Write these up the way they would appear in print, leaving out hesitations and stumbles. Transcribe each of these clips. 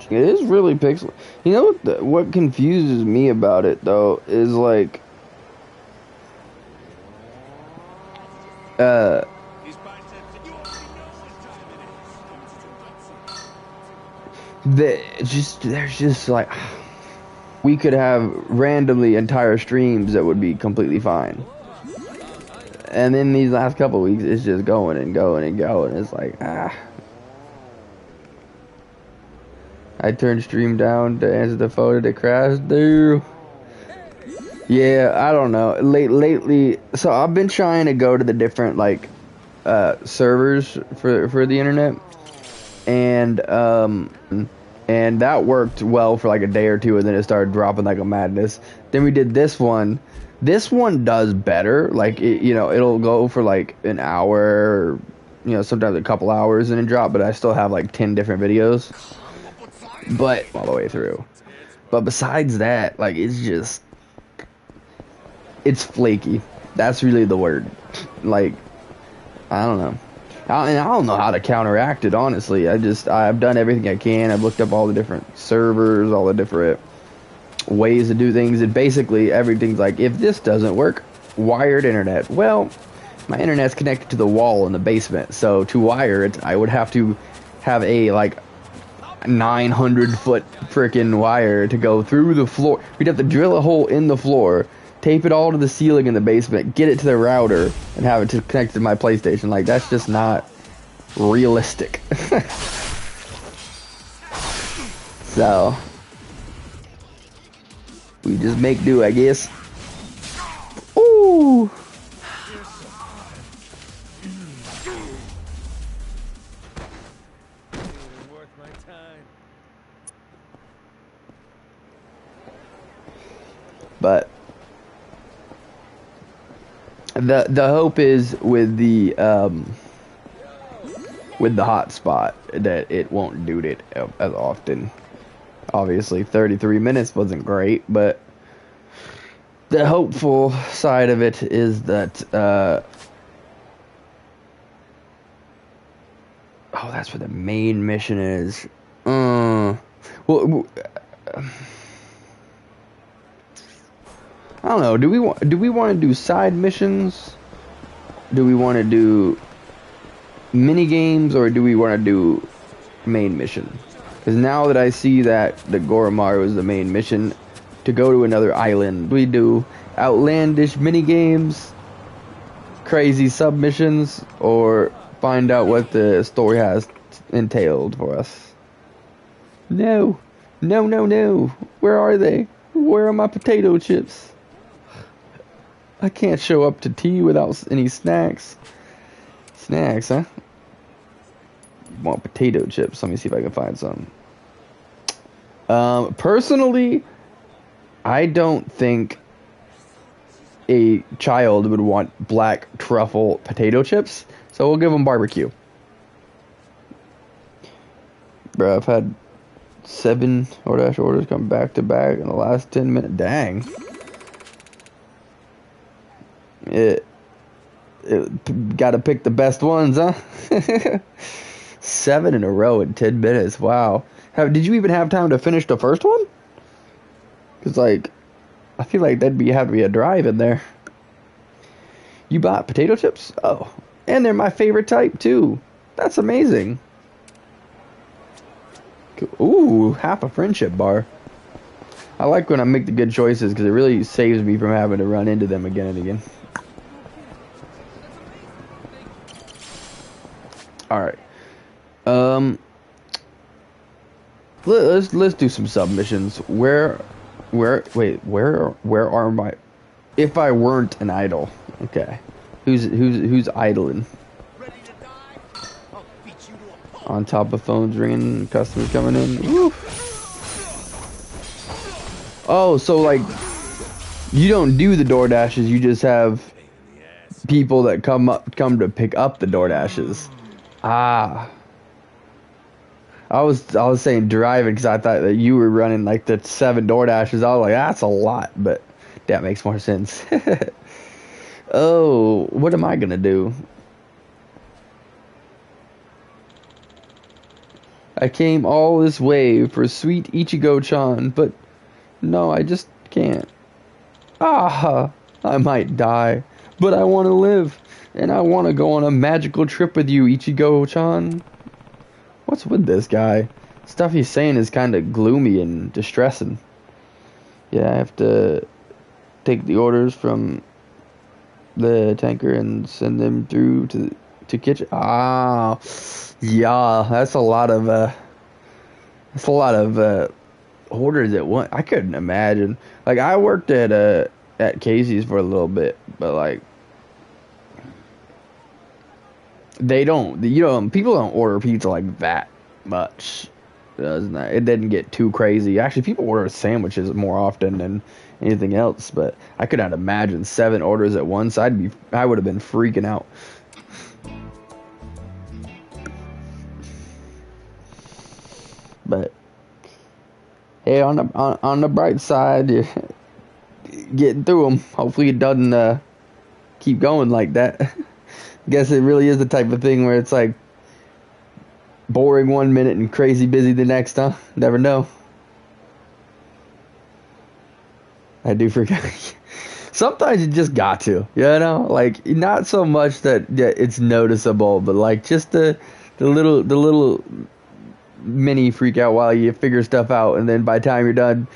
It is really pixel. You know what confuses me about it though is like, there's just like, we could have randomly entire streams that would be completely fine, and then these last couple weeks it's just going and going and going. It's like, I turned stream down to answer the phone and it crashed. Dude. Yeah, I don't know. Lately, so I've been trying to go to the different like servers for the internet, and that worked well for like a day or two, and then it started dropping like a madness. Then we did this one. This one does better. Like it'll go for like an hour, or, sometimes a couple hours, and then drop. But I still have like 10 different videos. But all the way through. But besides that, like, it's flaky. That's really the word. Like, I don't know. I don't know how to counteract it, honestly. I've done everything I can. I've looked up all the different servers, all the different ways to do things, and basically everything's like, if this doesn't work, wired internet. Well, my internet's connected to the wall in the basement, so to wire it, I would have to have a, like, 900-foot freaking wire to go through the floor. We'd have to drill a hole in the floor, tape it all to the ceiling in the basement, get it to the router, and have it to connect to my PlayStation. Like, that's just not realistic. So, we just make do, I guess. Ooh! But the hope is with the hotspot that it won't do it as often. Obviously, 33 minutes wasn't great, but the hopeful side of it is that oh, that's where the main mission is. Well. I don't know. Do we want to do side missions? Do we want to do mini games, or do we want to do main mission? Because now that I see that the Goromaru is the main mission, to go to another island, we do outlandish mini games, crazy submissions, or find out what the story has entailed for us. No. Where are they? Where are my potato chips? I can't show up to tea without any snacks. Snacks, huh? Want potato chips. Let me see if I can find some. Personally, I don't think a child would want black truffle potato chips, so we'll give them barbecue. Bro, I've had 7 DoorDash orders come back to back in the last 10 minutes. Dang. It gotta pick the best ones, huh? 7 in a row in 10 minutes. Wow. Did you even have time to finish the first one? Because, like, I feel like that'd have to be a drive in there. You bought potato chips? Oh. And they're my favorite type, too. That's amazing. Ooh, half a friendship bar. I like when I make the good choices because it really saves me from having to run into them again and again. All right. Let's do some submissions. Where are my? If I weren't an idol, okay. Who's idling? On top of phones ringing, customers coming in. Woo. Oh, so like, you don't do the DoorDashes. You just have people that come to pick up the DoorDashes. Ah. I was saying driving because I thought that you were running like the 7 DoorDashes. I was like, that's a lot, but That makes more sense. Oh, what am I gonna do? I came all this way for sweet Ichigo-chan, but no, I just can't. Ah, I might die, but I want to live, and I want to go on a magical trip with you, Ichigo-chan. What's with this guy? Stuff he's saying is kind of gloomy and distressing. Yeah, I have to take the orders from the tanker and send them through to kitchen. Ah, yeah, that's a lot of orders at once. I couldn't imagine. Like, I worked at Casey's for a little bit, but like people don't order pizza like that much. It didn't get too crazy. Actually, people order sandwiches more often than anything else, but I could not imagine 7 orders at once. I would have been freaking out. But hey, on the bright side, you're getting through them. Hopefully it doesn't keep going like that. Guess it really is the type of thing where it's like boring one minute and crazy busy the next, huh? Never know. I do forget. Sometimes you just got to, like, not so much that it's noticeable, but like just the little mini freak out while you figure stuff out, and then by the time you're done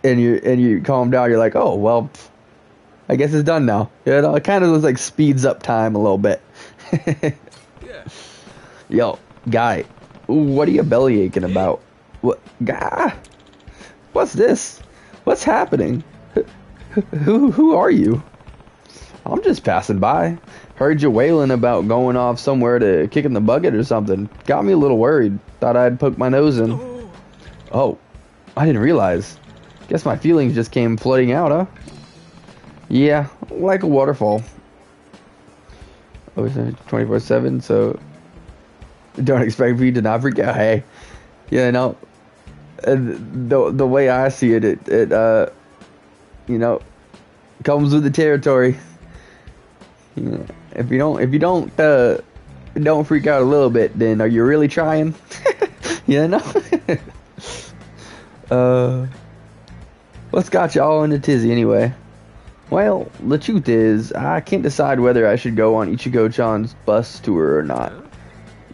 and you calm down, you're like, oh well, I guess it's done now. It kind of like speeds up time a little bit. Yeah. Yo, guy, what are you belly aching about? What, guy? What's this? What's happening? Who are you? I'm just passing by. Heard you wailing about going off somewhere to kick in the bucket or something. Got me a little worried. Thought I'd poke my nose in. Oh, I didn't realize. Guess my feelings just came flooding out, huh? Yeah, like a waterfall. Always 24/7, so don't expect me to not freak out. Hey, the way I see it, it comes with the territory. Yeah. If you don't freak out a little bit, then are you really trying? What's got you all in a tizzy anyway? Well, the truth is, I can't decide whether I should go on Ichigo-chan's bus tour or not.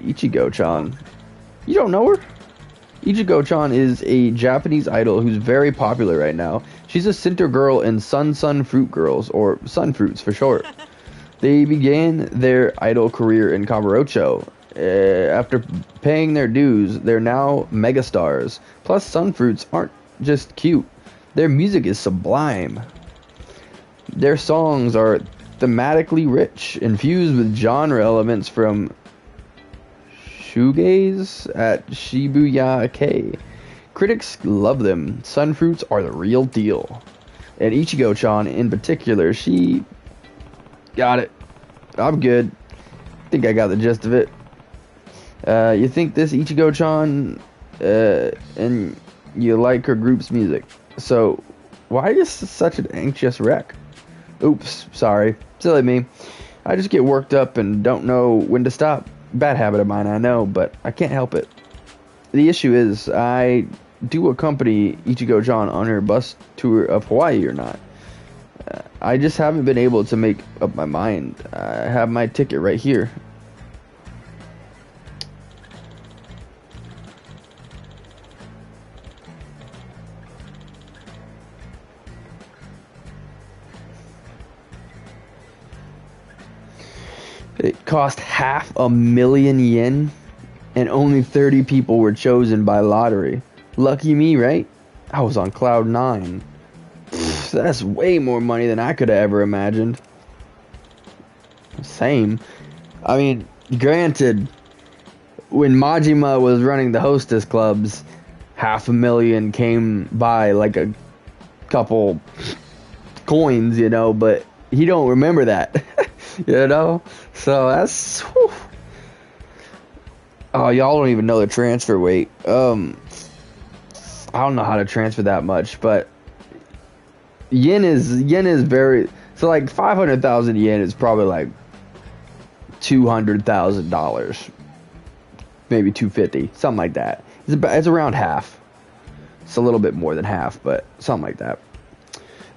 Ichigo-chan? You don't know her? Ichigo-chan is a Japanese idol who's very popular right now. She's a center girl in Sun Fruit Girls, or Sun Fruits for short. They began their idol career in Kamurocho. After paying their dues, they're now megastars. Plus, Sun Fruits aren't just cute. Their music is sublime. Their songs are thematically rich, infused with genre elements from shoegaze at Shibuya Kei. Critics love them. Sun Fruits are the real deal. And Ichigo-chan in particular, she got it. I'm good. Think I got the gist of it. You think this Ichigo-chan, and you like her group's music. So, why are you such an anxious wreck? Oops, sorry. Silly me. I just get worked up and don't know when to stop. Bad habit of mine, I know, but I can't help it. The issue is, I do accompany Ichigo-chan on her bus tour of Hawaii or not. I just haven't been able to make up my mind. I have my ticket right here. It cost 500,000 yen, and only 30 people were chosen by lottery. Lucky me, right? I was on cloud 9. Pfft, that's way more money than I could have ever imagined. Same. I mean, granted, when Majima was running the hostess clubs, 500,000 came by like a couple coins, but he don't remember that. So that's whew. Oh, y'all don't even know the transfer weight. I don't know how to transfer that much, but yen is very, so like 500,000 yen is probably like $200,000, maybe 250, something like that. It's around half. It's a little bit more than half, but something like that.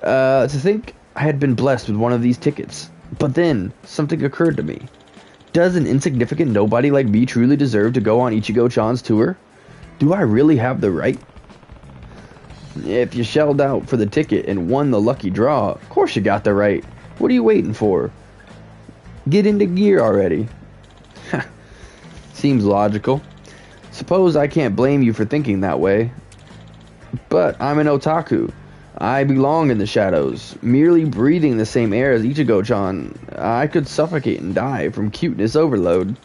To think I had been blessed with one of these tickets, but then something occurred to me. Does an insignificant nobody like me truly deserve to go on Ichigo-chan's tour? Do I really have the right? If you shelled out for the ticket and won the lucky draw, of course you got the right. What are you waiting for? Get into gear already. Seems logical. Suppose I can't blame you for thinking that way. But I'm an otaku. I belong in the shadows. Merely breathing the same air as Ichigo-chan, I could suffocate and die from cuteness overload.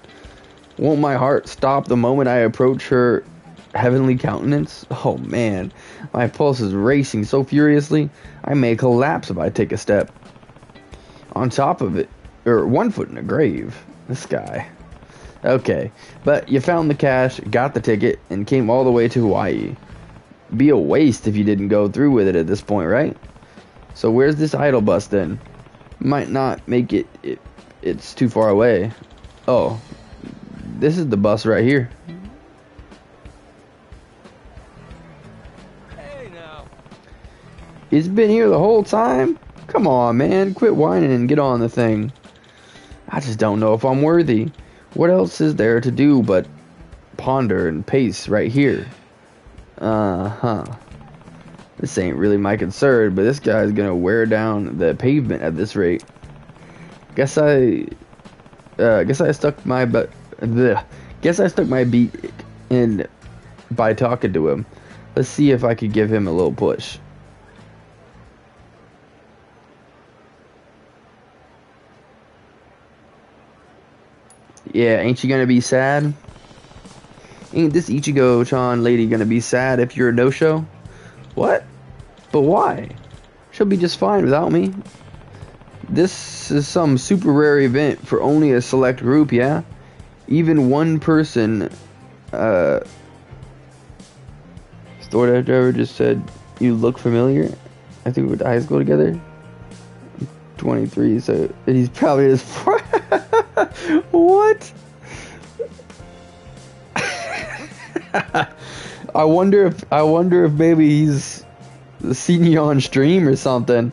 Won't my heart stop the moment I approach her heavenly countenance? Oh man, my pulse is racing so furiously, I may collapse if I take a step. On top of it, or 1 foot in a grave. This guy. Okay, but you found the cash, got the ticket, and came all the way to Hawaii. Be a waste if you didn't go through with it at this point, right? So where's this idle bus then? Might not make it, it's too far away. Oh, this is the bus right here. Hey now. It's been here the whole time? Come on, man, quit whining and get on the thing. I just don't know if I'm worthy. What else is there to do but ponder and pace right here? This ain't really my concern, but this guy's gonna wear down the pavement at this rate. Guess I stuck my beat in by talking to him. Let's see if I could give him a little push. Yeah, ain't you gonna be sad? Ain't this Ichigo-chan lady gonna be sad if you're a no-show? What? But why? She'll be just fine without me. This is some super rare event for only a select group, yeah? Even one person, Store driver just said, you look familiar? I think we went to high school together. 23, so he's probably just... What? I wonder if maybe he's seen you on stream or something.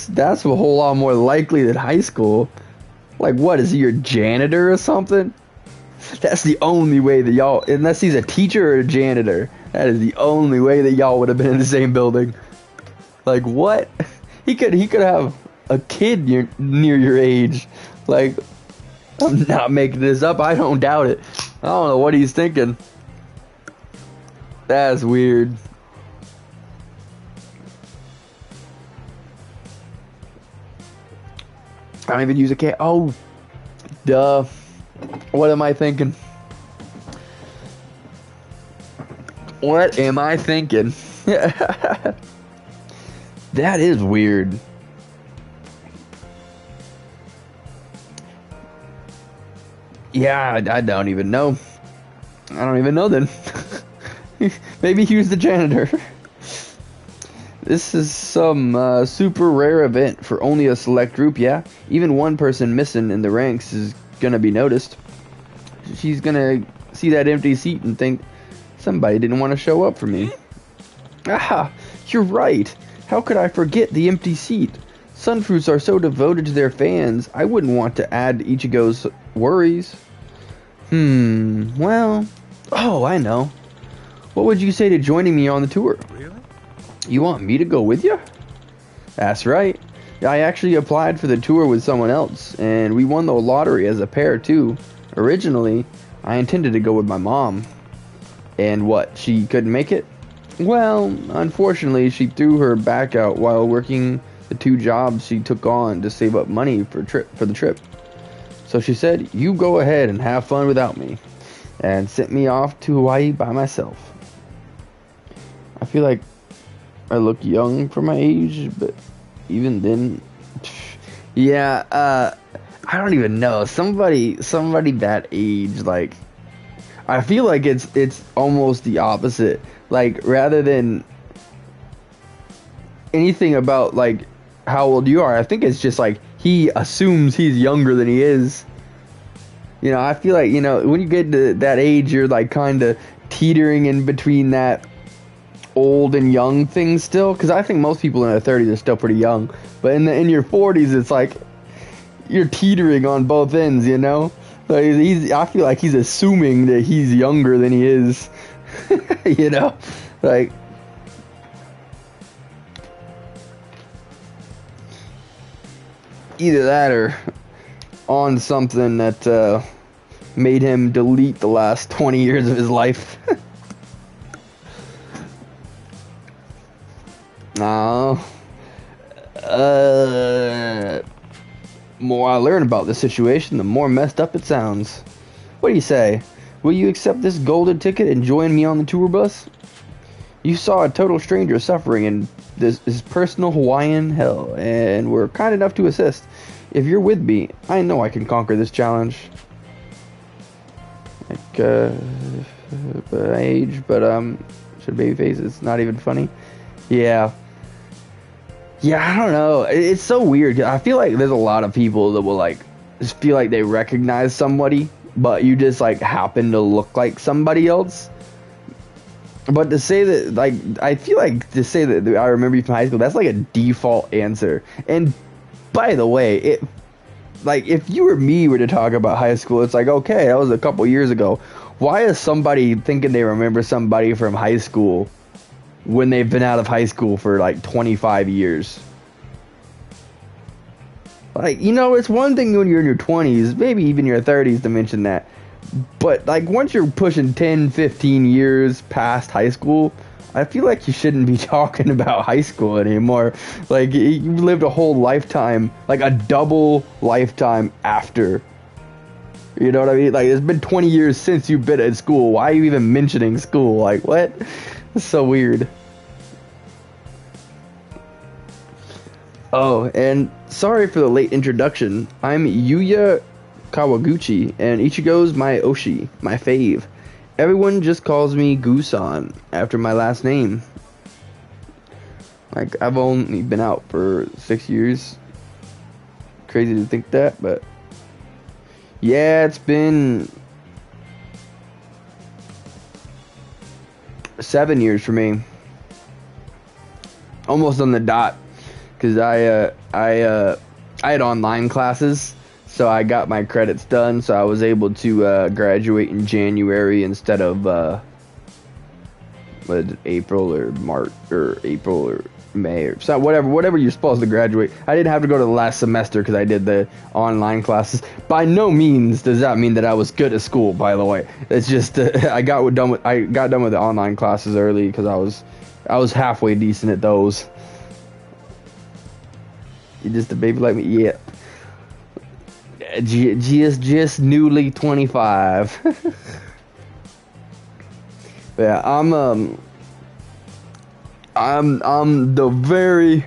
That's a whole lot more likely than high school. Like, what, is he your janitor or something? That's the only way that y'all, unless he's a teacher or a janitor, that is the only way that y'all would have been in the same building. Like, what? He could have a kid near your age. Like, I'm not making this up. I don't doubt it. I don't know what he's thinking. That's weird. I don't even use a cat. Oh, duh. What am I thinking? What am I thinking? That is weird. Yeah, I don't even know. I don't even know then. Maybe he was the janitor. This is some super rare event for only a select group, yeah? Even one person missing in the ranks is gonna be noticed. She's gonna see that empty seat and think, somebody didn't want to show up for me. Ah, you're right. How could I forget the empty seat? Sunfruits are so devoted to their fans, I wouldn't want to add to Ichigo's worries. Well... Oh, I know. What would you say to joining me on the tour? Really? You want me to go with you? That's right. I actually applied for the tour with someone else, and we won the lottery as a pair too. Originally, I intended to go with my mom. And what, she couldn't make it? Well, unfortunately, she threw her back out while working the 2 jobs she took on to save up money for the trip. So she said, you go ahead and have fun without me, and sent me off to Hawaii by myself. I feel like I look young for my age, but even then, yeah, I don't even know. Somebody that age, like, I feel like it's almost the opposite. Like, rather than anything about like how old you are. I think it's just like he assumes he's younger than he is. You know, I feel like, you know, when you get to that age, you're like kind of teetering in between that old and young thing still. Because I think most people in their 30s are still pretty young. But in your 40s, it's like you're teetering on both ends, you know? Like I feel like he's assuming that he's younger than he is. You know? Like, either that or on something that made him delete the last 20 years of his life. No. More I learn about the situation, the more messed up it sounds. What do you say? Will you accept this golden ticket and join me on the tour bus? You saw a total stranger suffering in this personal Hawaiian hell, and were kind enough to assist. If you're with me, I know I can conquer this challenge. Like, age, but, should babyface, it's not even funny. Yeah. Yeah, I don't know. It's so weird. I feel like there's a lot of people that will, like, just feel like they recognize somebody, but you just, like, happen to look like somebody else. But to say that, like, I feel like to say that I remember you from high school, that's like a default answer. And by the way, if you or me were to talk about high school, it's like, okay, that was a couple years ago. Why is somebody thinking they remember somebody from high school when they've been out of high school for like 25 years? Like, you know, it's one thing when you're in your 20s, maybe even your 30s to mention that. But, like, once you're pushing 10, 15 years past high school, I feel like you shouldn't be talking about high school anymore. Like, you lived a whole lifetime, like a double lifetime after. You know what I mean? Like, it's been 20 years since you've been at school. Why are you even mentioning school? Like, what? It's so weird. Oh, and sorry for the late introduction. I'm Yuya Kawaguchi, and Ichigo's my Oshi, my fave. Everyone just calls me Gusan after my last name. Like, I've only been out for 6 years. Crazy to think that, but yeah, it's been 7 years for me. Almost on the dot, because I had online classes. So I got my credits done, so I was able to graduate in January instead of April or March or April or May or so whatever you're supposed to graduate. I didn't have to go to the last semester because I did the online classes. By no means does that mean that I was good at school. By the way, it's just I got done with the online classes early because I was halfway decent at those. You just a baby like me, yeah. Just newly 25. Yeah, I'm the very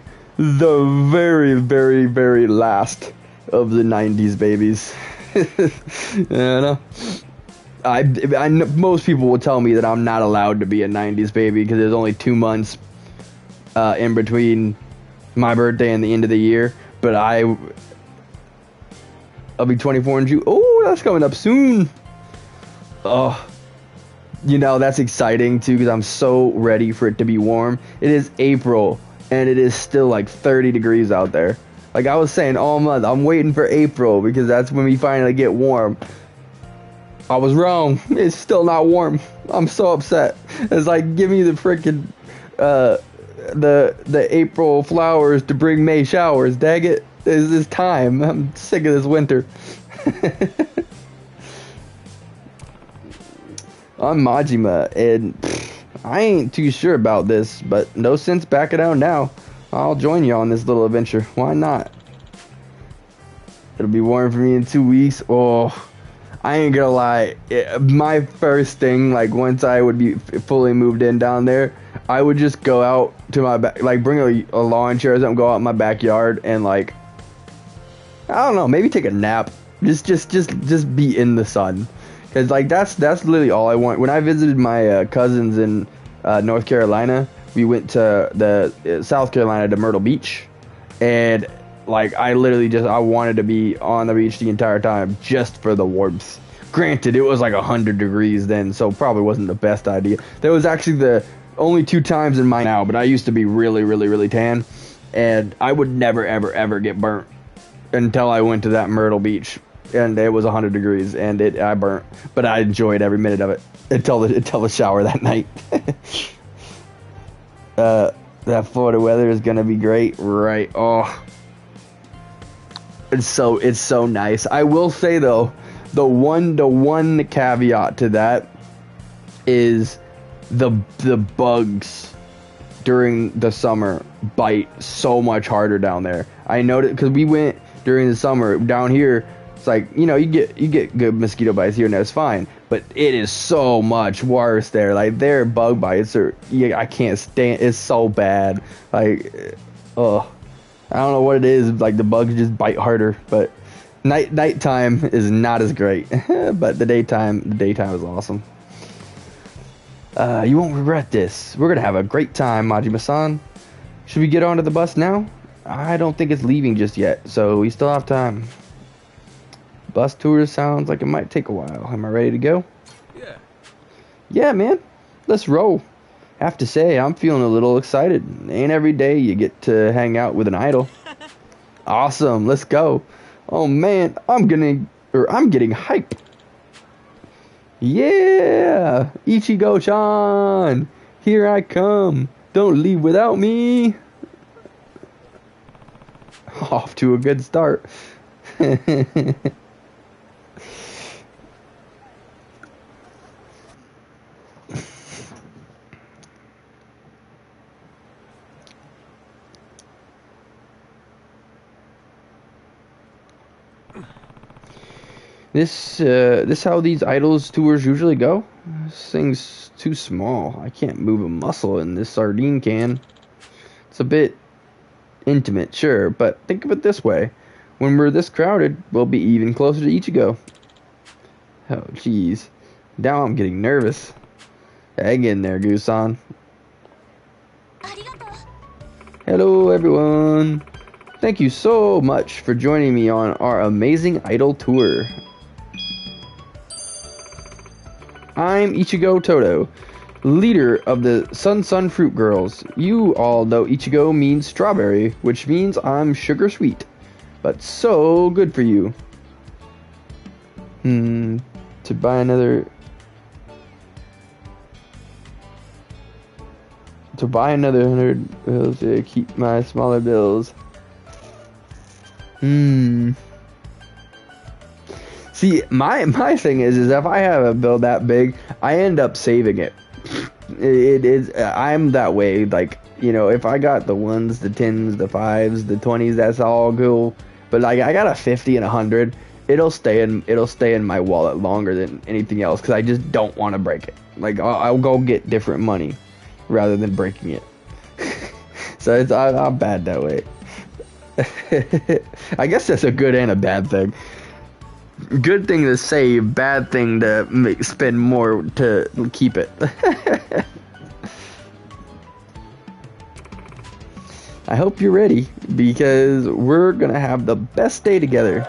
last of the 90s babies. You know, I most people will tell me that I'm not allowed to be a 90s baby because there's only 2 months in between my birthday and the end of the year, but I'll be 24 in June. Oh, that's coming up soon. Oh, you know, that's exciting too because I'm so ready for it to be warm. It is April and it is still like 30 degrees out there. Like I was saying all month, I'm waiting for April because that's when we finally get warm. I was wrong. It's still not warm. I'm so upset. It's like, give me the freaking the April flowers to bring May showers. Dang it. It's time. I'm sick of this winter. I'm Majima, and I ain't too sure about this, but no sense backing out now. I'll join you on this little adventure. Why not? It'll be warm for me in 2 weeks. Oh, I ain't gonna lie. My first thing, like once I would be fully moved in down there, I would just go out to my back, like bring a lawn chair or something, go out in my backyard and like, I don't know, maybe take a nap. Just be in the sun. Cause like that's literally all I want. When I visited my cousins in North Carolina, we went to the South Carolina to Myrtle Beach, and like I wanted to be on the beach the entire time just for the warmth. Granted, it was like 100 degrees then, so probably wasn't the best idea. That was actually the only 2 times in my now, but I used to be really, really, really tan, and I would never, ever, ever get burnt until I went to that Myrtle Beach, and it was 100 degrees, and I burnt, but I enjoyed every minute of it until the shower that night. That Florida weather is gonna be great, right? Oh, it's so nice. I will say though, the one caveat to that is the bugs during the summer bite so much harder down there. I noticed because we went during the summer down here. It's like, you know, you get good mosquito bites here and that's fine, but it is so much worse there. Like their bug bites are, I can't stand. It's so bad. Like, I don't know what it is. Like the bugs just bite harder. But nighttime is not as great. But the daytime is awesome. You won't regret this. We're gonna have a great time, Majima-san. Should we get onto the bus now? I don't think it's leaving just yet, so we still have time. Bus tour sounds like it might take a while. Am I ready to go? Yeah. Yeah, man. Let's roll. Have to say, I'm feeling a little excited. Ain't every day you get to hang out with an idol. Awesome. Let's go. Oh man, I'm getting hype. Yeah, Ichigo-chan, here I come. Don't leave without me. Off to a good start. This how these idols tours usually go? This thing's too small. I can't move a muscle in this sardine can. It's a bit intimate, sure, but think of it this way. When we're this crowded, we'll be even closer to Ichigo. Oh, jeez. Now I'm getting nervous. Hang in there, Gusan. Hello, everyone. Thank you so much for joining me on our amazing idol tour. I'm Ichigo Todo, leader of the Sun Fruit Girls. You all know Ichigo means strawberry, which means I'm sugar sweet, but so good for you. To buy another 100 bills to keep my smaller bills. See, my thing is if I have a bill that big, I end up saving it. I'm that way. Like, you know, if I got the 1s, the 10s, the 5s, the 20s, that's all cool. But like, I got a 50 and 100. It'll stay in my wallet longer than anything else because I just don't want to break it. Like, I'll go get different money rather than breaking it. So I'm bad that way. I guess that's a good and a bad thing. Good thing to save, bad thing to spend more to keep it. I hope you're ready, because we're gonna have the best day together.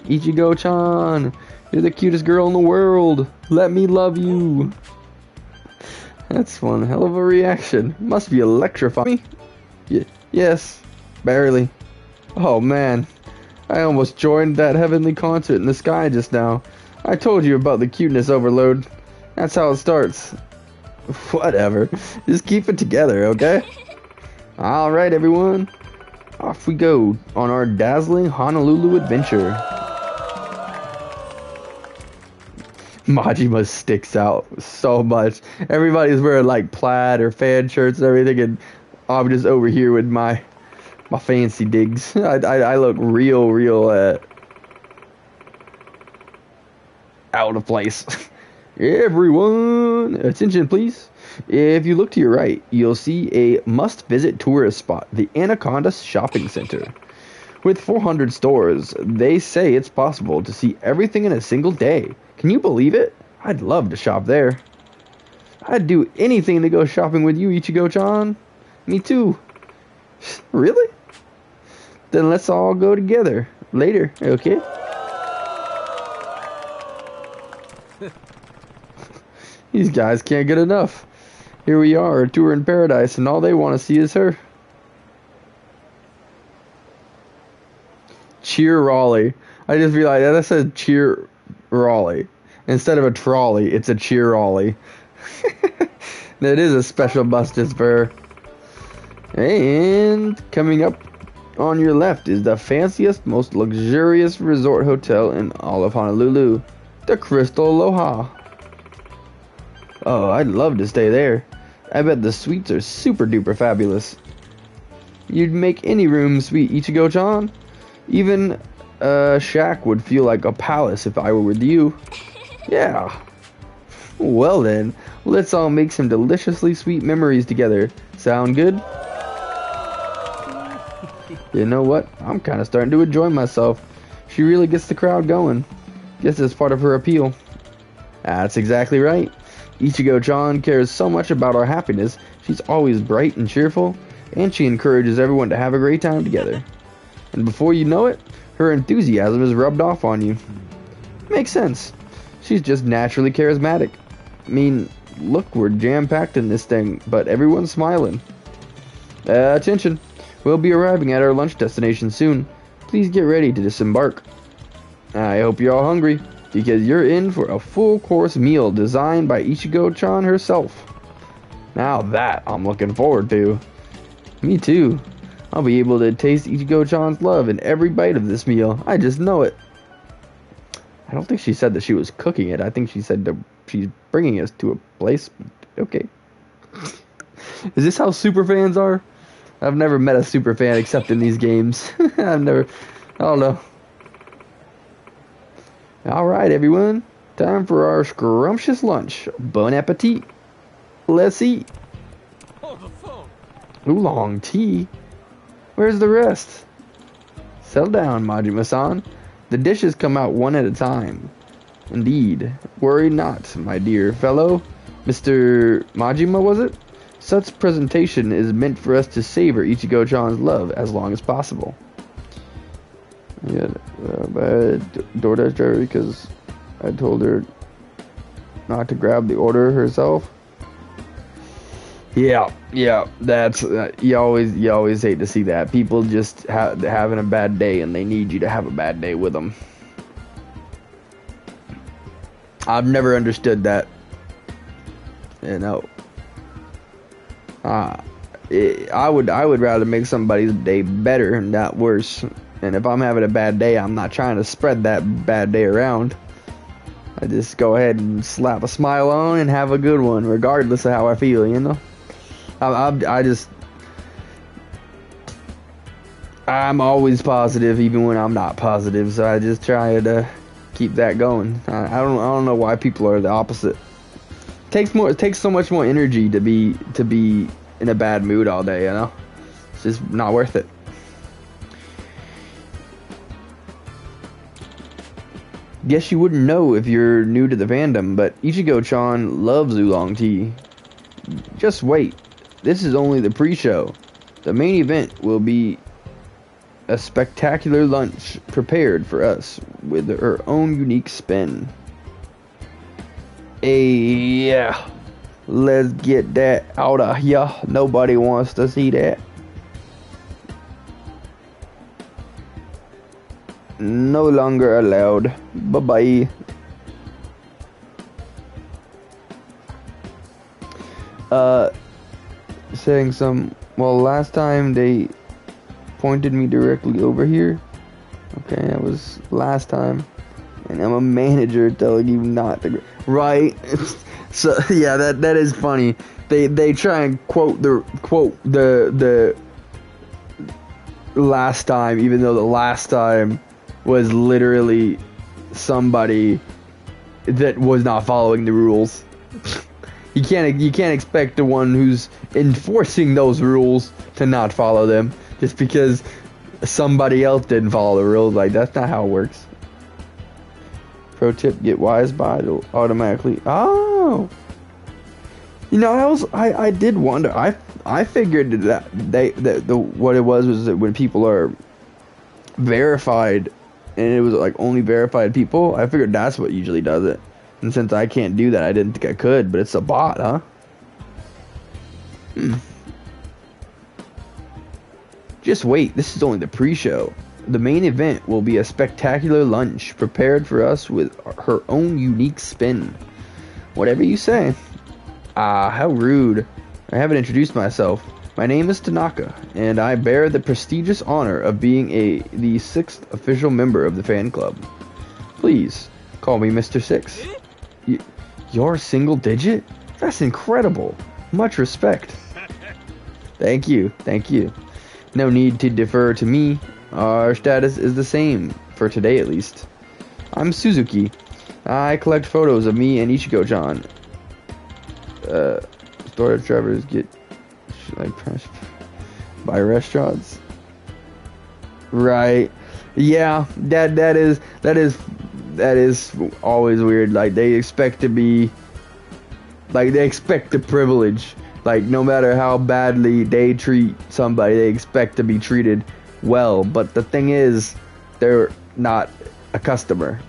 Ichigo-chan, you're the cutest girl in the world. Let me love you. That's one hell of a reaction. Must be electrifying. Yes, barely. Oh man, I almost joined that heavenly concert in the sky just now. I told you about the cuteness overload. That's how it starts. Whatever, just keep it together, okay? Alright everyone, off we go on our dazzling Honolulu adventure. Majima sticks out so much. Everybody's wearing like plaid or fan shirts and everything, and I'm just over here with my fancy digs. I look real out of place. Everyone, attention please. If you look to your right, you'll see a must-visit tourist spot, the Anaconda Shopping Center. With 400 stores, they say it's possible to see everything in a single day. Can you believe it? I'd love to shop there. I'd do anything to go shopping with you, Ichigo-chan. Me too. Really? Then let's all go together later, okay? These guys can't get enough. Here we are, a tour in paradise, and all they want to see is her. Cheer Raleigh. I just realized that said cheer Raleigh. Instead of a trolley, it's a cheer Raleigh. That is a special bus just for her. And coming up on your left is the fanciest, most luxurious resort hotel in all of Honolulu, the Crystal Aloha. Oh, I'd love to stay there. I bet the suites are super duper fabulous. You'd make any room sweet, Ichigo-chan. Even a shack would feel like a palace if I were with you. Yeah. Well then, let's all make some deliciously sweet memories together. Sound good? You know what? I'm kind of starting to enjoy myself. She really gets the crowd going. Guess that's part of her appeal. That's exactly right. Ichigo-chan cares so much about our happiness. She's always bright and cheerful, and she encourages everyone to have a great time together. And before you know it, her enthusiasm is rubbed off on you. Makes sense. She's just naturally charismatic. I mean, look, we're jam-packed in this thing, but everyone's smiling. Attention. We'll be arriving at our lunch destination soon. Please get ready to disembark. I hope you're all hungry, because you're in for a full-course meal designed by Ichigo-chan herself. Now that I'm looking forward to. Me too. I'll be able to taste Ichigo-chan's love in every bite of this meal. I just know it. I don't think she said that she was cooking it. I think she said that she's bringing us to a place. Okay. Is this how super fans are? I've never met a super fan except in these games. I don't know. Alright, everyone. Time for our scrumptious lunch. Bon appetit. Let's eat. Hold the phone. Oolong tea? Where's the rest? Settle down, Majima-san. The dishes come out one at a time. Indeed. Worry not, my dear fellow. Mr. Majima, was it? Such presentation is meant for us to savor Ichigo-chan's love as long as possible. Yeah, bad DoorDash driver because I told her not to grab the order herself. Yeah, that's you always hate to see that. People just having a bad day and they need you to have a bad day with them. I've never understood that. You know. I would rather make somebody's day better, not worse. And if I'm having a bad day, I'm not trying to spread that bad day around. I just go ahead and slap a smile on and have a good one, regardless of how I feel, you know? I'm always positive, even when I'm not positive, so I just try to keep that going. I don't know why people are the opposite. It takes so much more energy to be in a bad mood all day, you know? It's just not worth it. Guess you wouldn't know if you're new to the fandom, but Ichigo-chan loves oolong tea. Just wait. This is only the pre-show. The main event will be a spectacular lunch prepared for us with her own unique spin. Yeah. Let's get that out of here. Nobody wants to see that. No longer allowed. Bye-bye. Saying well, last time they pointed me directly over here. Okay, that was last time. And I'm a manager telling you not to. Right? So yeah, that is funny. They try and quote the last time, even though the last time was literally somebody that was not following the rules. You can't expect the one who's enforcing those rules to not follow them just because somebody else didn't follow the rules. Like, that's not how it works. Pro tip: get wise by, it'll automatically. Oh, I did wonder. I figured that what it was that when people are verified, and it was like only verified people. I figured that's what usually does it. And since I can't do that, I didn't think I could. But it's a bot, huh? Just wait. This is only the pre-show. The main event will be a spectacular lunch prepared for us with her own unique spin. Whatever you say. Ah, how rude. I haven't introduced myself. My name is Tanaka, and I bear the prestigious honor of being the 6th official member of the fan club. Please, call me Mr. 6. You're single digit? That's incredible. Much respect. Thank you. No need to defer to me. Our status is the same, for today at least. I'm Suzuki. I collect photos of me and Ichigo-chan. Storage drivers get by restaurants. Right. Yeah, that is always weird. Like they expect the privilege. Like no matter how badly they treat somebody, they expect to be treated well. But the thing is, they're not a customer.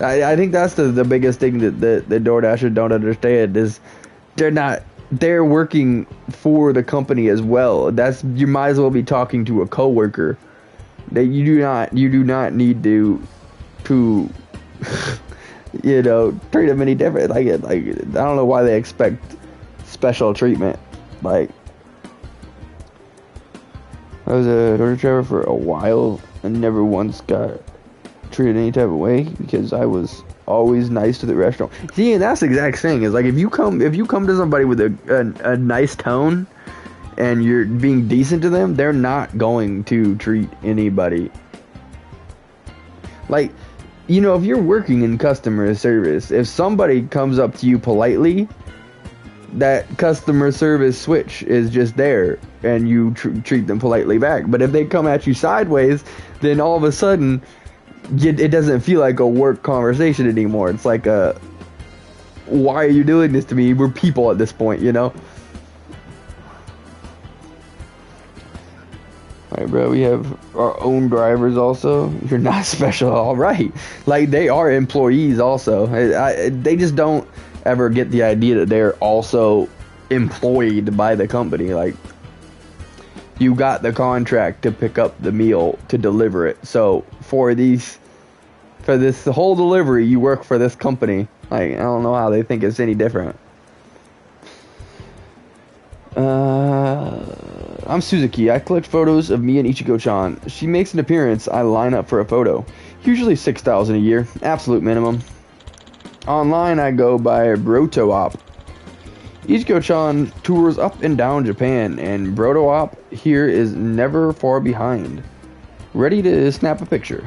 I think that's the biggest thing that the DoorDashers don't understand is they're working for the company as well. You might as well be talking to a coworker. That you do not need to treat them any different. Like I don't know why they expect special treatment. Like I was a DoorDash driver for a while and never once got treated any type of way because I was always nice to the restaurant. See, and that's the exact thing. Is like if you come to somebody with a nice tone and you're being decent to them, they're not going to treat anybody. Like, if you're working in customer service, if somebody comes up to you politely, that customer service switch is just there and you treat them politely back. But if they come at you sideways, then all of a sudden it doesn't feel like a work conversation anymore. It's like why are you doing this to me? We're people at this point, Alright, bro, we have our own drivers also. You're not special, alright. Like, they are employees also. They just don't ever get the idea that they're also employed by the company. Like, you got the contract to pick up the meal to deliver it. So for this whole delivery, you work for this company. Like, I don't know how they think it's any different. I'm Suzuki. I collect photos of me and Ichigo-chan. She makes an appearance. I line up for a photo. Usually 6,000 a year. Absolute minimum. Online, I go by Broto-op. Ichigo-chan tours up and down Japan, and Broto-op here is never far behind. Ready to snap a picture.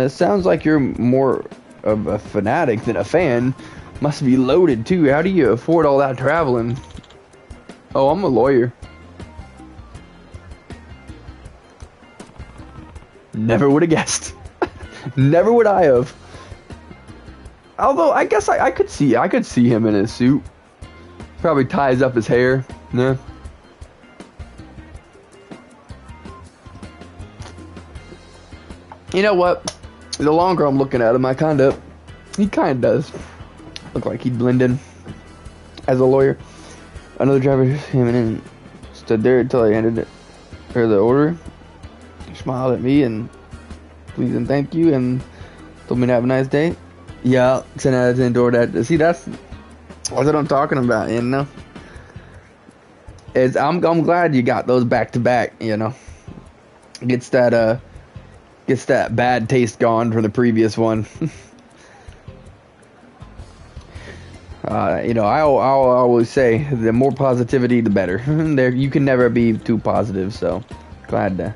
Sounds like you're more of a fanatic than a fan. Must be loaded too. How do you afford all that traveling? Oh, I'm a lawyer. Never would have guessed. Never would I have. Although I guess I could see him in his suit. Probably ties up his hair. Yeah. You know what? The longer I'm looking at him, he kind of does look like he'd blend in as a lawyer. Another driver came in and stood there until I handed her the order. She smiled at me and please and thank you and told me to have a nice day. Yeah, 10 out of 10 DoorDash. See, that's what I'm talking about, I'm glad you got those back to back, Gets that bad taste gone from the previous one. I always say the more positivity, the better. You can never be too positive, so glad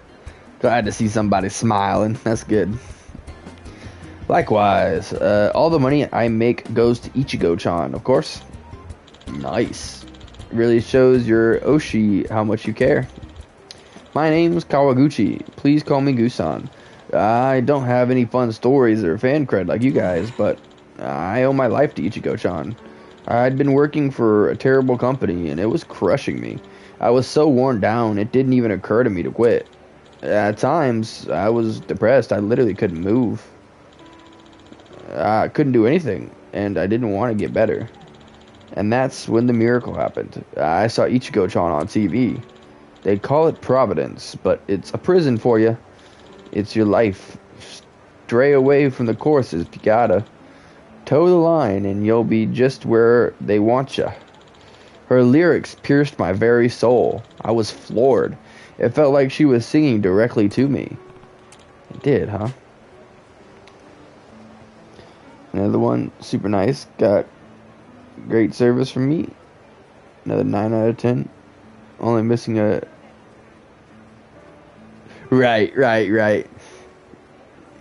to see somebody smiling. That's good. Likewise, all the money I make goes to Ichigo-chan, of course. Nice. Really shows your Oshi how much you care. My name's Kawaguchi. Please call me Gusan. I don't have any fun stories or fan cred like you guys, but I owe my life to Ichigo-chan. I'd been working for a terrible company, and it was crushing me. I was so worn down, it didn't even occur to me to quit. At times, I was depressed. I literally couldn't move. I couldn't do anything, and I didn't want to get better. And that's when the miracle happened. I saw Ichigo-chan on TV. They call it Providence, but it's a prison for you. It's your life. Stray away from the courses if you gotta. Toe the line, and you'll be just where they want you. Her lyrics pierced my very soul. I was floored. It felt like she was singing directly to me. It did, huh? Another one, super nice. Got great service from me. Another 9 out of 10. Only missing a... Right.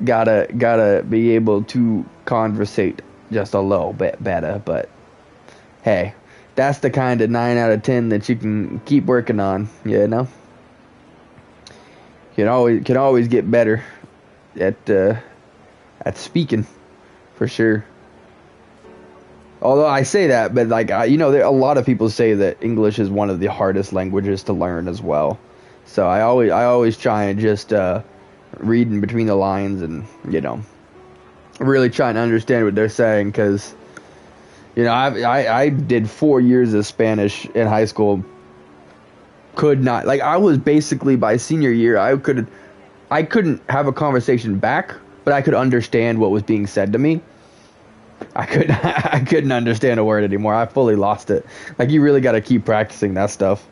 Gotta be able to conversate just a little bit better, but hey, that's the kind of 9 out of 10 that you can keep working on, you know? Can always get better at speaking, for sure. Although I say that, but like a lot of people say that English is one of the hardest languages to learn as well. So I always try and just read in between the lines and really trying to understand what they're saying, because I did 4 years of Spanish in high school. Could not, like, I was basically, by senior year, I couldn't have a conversation back, but I could understand what was being said to me. I couldn't understand a word anymore. I fully lost it. Like, you really got to keep practicing that stuff.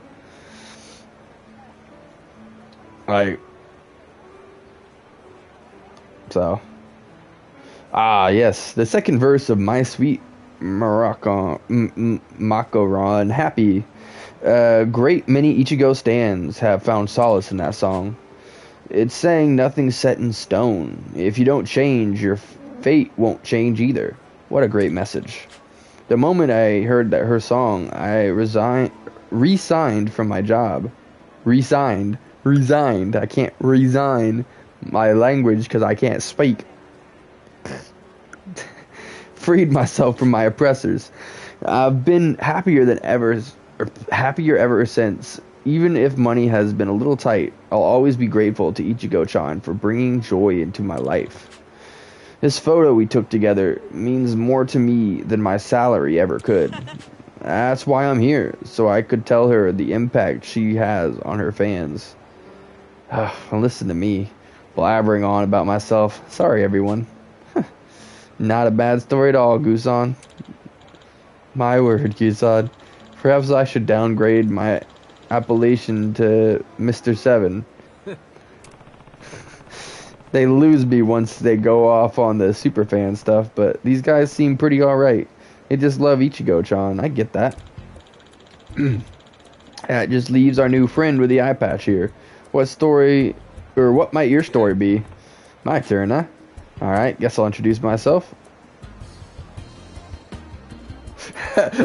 Like, so, yes, the second verse of My Sweet Macaron Happy. Great many Ichigo stans have found solace in that song. It's saying nothing's set in stone. If you don't change, your fate won't change either. What a great message. The moment I heard her song, I resigned from my job. Resigned. I can't resign my language because I can't speak. Freed myself from my oppressors. I've been happier ever since. Even if money has been a little tight, I'll always be grateful to Ichigo-chan for bringing joy into my life. This photo we took together means more to me than my salary ever could. That's why I'm here, so I could tell her the impact she has on her fans. Listen to me, blabbering on about myself. Sorry, everyone. Not a bad story at all, Gusan. My word, Gusan. Perhaps I should downgrade my appellation to Mr. 7. They lose me once they go off on the superfan stuff, but these guys seem pretty alright. They just love Ichigo-chan. I get that. That just leaves our new friend with the eye patch here. What might your story be? My turn, huh? Alright, guess I'll introduce myself.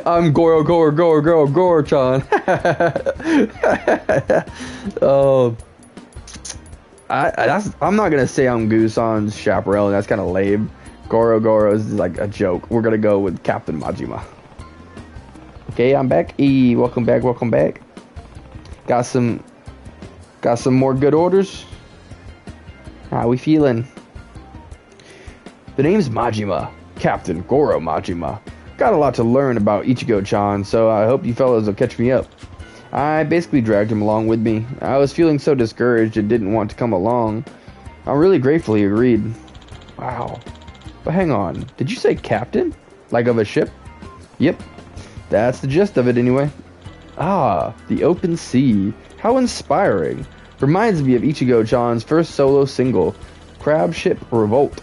I'm Goro-chan. Oh, I'm not gonna say I'm Gusan's chaperone. That's kind of lame. Goro is like a joke. We're gonna go with Captain Majima. Okay, I'm back. Welcome back. Got some more good orders. How we feeling? The name's Majima, Captain Goro Majima. Got a lot to learn about Ichigo-chan, so I hope you fellas will catch me up. I basically dragged him along with me. I was feeling so discouraged and didn't want to come along. I'm really grateful he agreed. Wow. But hang on, did you say captain? Like of a ship? Yep. That's the gist of it anyway. Ah, the open sea. How inspiring. Reminds me of Ichigo-chan's first solo single, Crab Ship Revolt.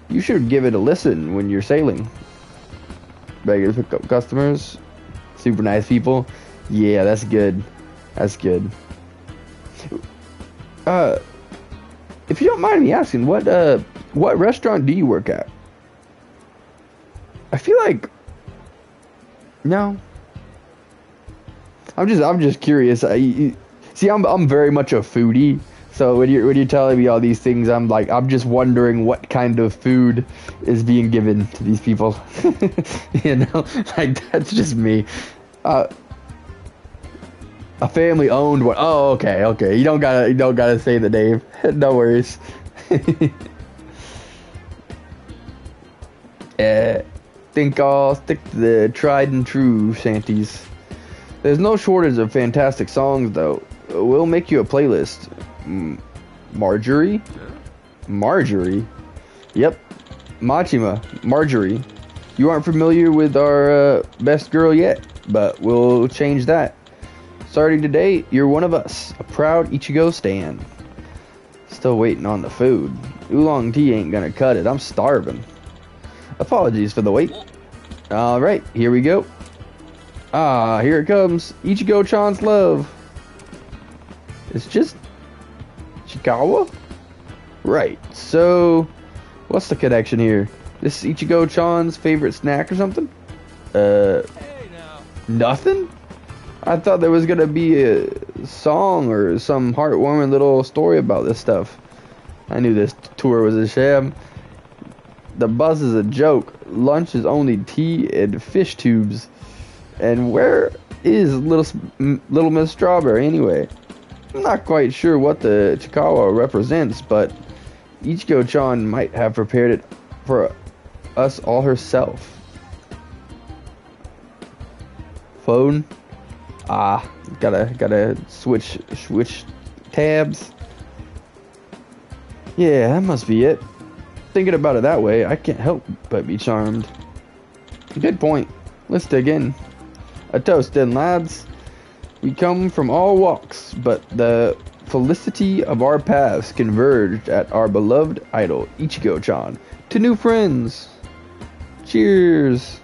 You should give it a listen when you're sailing. Regular pickup customers. Super nice people. Yeah, that's good. That's good. If you don't mind me asking, what restaurant do you work at? I feel like... No. I'm just curious. See, I'm very much a foodie, So when you're telling me all these things, I'm just wondering what kind of food is being given to these people. You know, like that's just me. A family owned one. Oh, okay. You don't gotta say the name. No worries. Think I'll stick to the tried and true shanties. There's no shortage of fantastic songs though. We'll make you a playlist. Marjorie? Marjorie? Yep. Machima. Marjorie. You aren't familiar with our best girl yet, but we'll change that. Starting today, you're one of us. A proud Ichigo stan. Still waiting on the food. Oolong tea ain't gonna cut it. I'm starving. Apologies for the wait. Alright, here we go. Ah, here it comes. Ichigo-chan's love. It's just Chikawa? Right, so what's the connection here? This Ichigo-chan's favorite snack or something? Hey now. Nothing? I thought there was gonna be a song or some heartwarming little story about this stuff. I knew this tour was a sham. The bus is a joke. Lunch is only tea and fish tubes. And where is Little Miss Strawberry anyway? I'm not quite sure what the Chikawa represents, but Ichigo-chan might have prepared it for us all herself. Phone? Ah, gotta switch tabs. Yeah, that must be it. Thinking about it that way, I can't help but be charmed. Good point. Let's dig in. A toast then, lads. We come from all walks, but the felicity of our paths converged at our beloved idol, Ichigo-chan. To new friends. Cheers.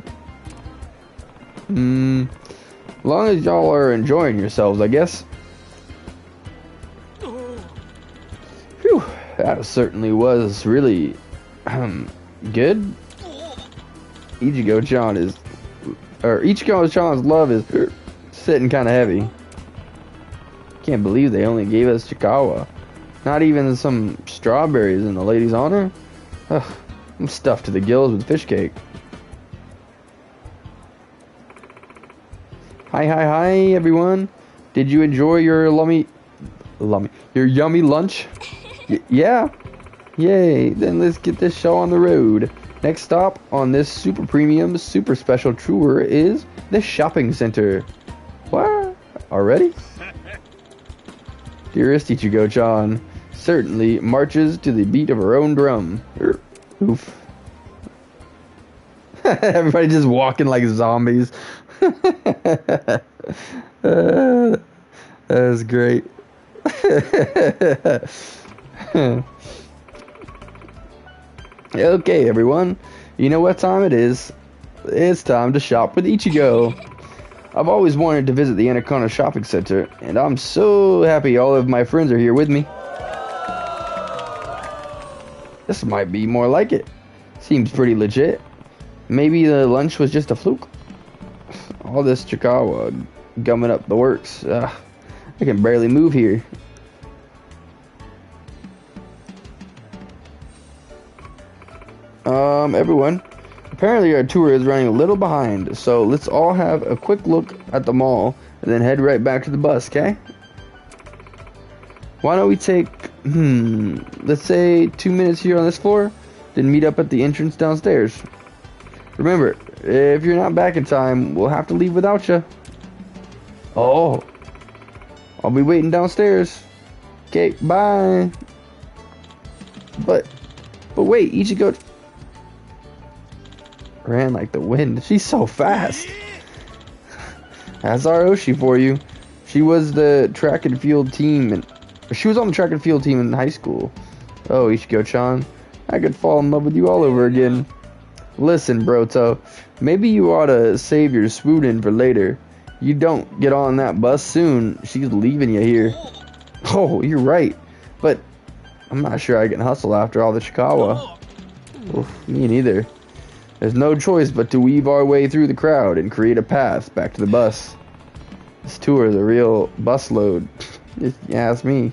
Long as y'all are enjoying yourselves, I guess. Phew, that certainly was really good. Ichigo-chan's love is sitting kind of heavy. Can't believe they only gave us Chikawa. Not even some strawberries in the lady's honor. Ugh, I'm stuffed to the gills with fish cake. Hi, everyone. Did you enjoy your your yummy lunch? Yeah? Yay, then let's get this show on the road. Next stop on this super premium, super special tour is the shopping center. What? Already? Dearest Ichigo-chan certainly marches to the beat of her own drum. Oof. Everybody just walking like zombies. That's great. Okay, everyone. You know what time it is. It's time to shop with Ichigo. I've always wanted to visit the Anaconda Shopping Center, and I'm so happy all of my friends are here with me. This might be more like it. Seems pretty legit. Maybe the lunch was just a fluke. All this Chikawa gumming up the works. I can barely move here. Everyone. Apparently our tour is running a little behind, so let's all have a quick look at the mall and then head right back to the bus, okay? Why don't we take, let's say 2 minutes here on this floor, then meet up at the entrance downstairs. Remember, if you're not back in time, we'll have to leave without you. Oh, I'll be waiting downstairs. Okay, bye. But wait, Ichigo ran like the wind. She's so fast. That's our Oshi for you. She was the track and field team, and she was on the track and field team in high school. Oh, Ichigo-chan, I could fall in love with you all over again. Listen, Broto, maybe you ought to save your swoon for later. You don't get on that bus soon, she's leaving you here. Oh, you're right, but I'm not sure I can hustle after all the Chikawa. Oof, me neither. There's no choice but to weave our way through the crowd and create a path back to the bus. This tour is a real bus load, if you ask me.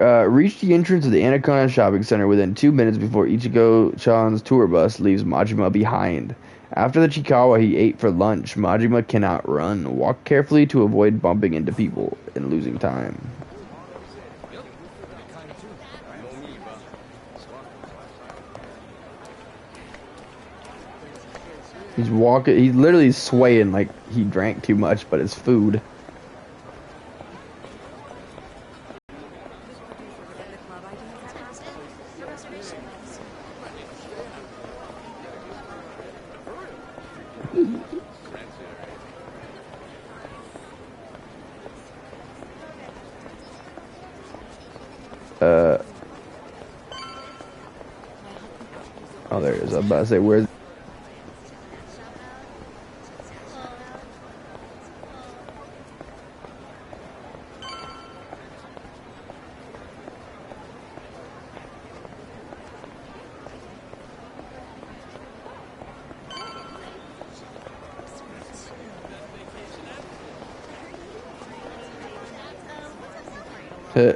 Reach the entrance of the Anaconda Shopping Center within 2 minutes before Ichigo-chan's tour bus leaves Majima behind. After the Chikawa he ate for lunch, Majima cannot run. Walk carefully to avoid bumping into people and losing time. He's walking, he's literally swaying like he drank too much, but it's food. Oh, there it is. I'm about to say, where's...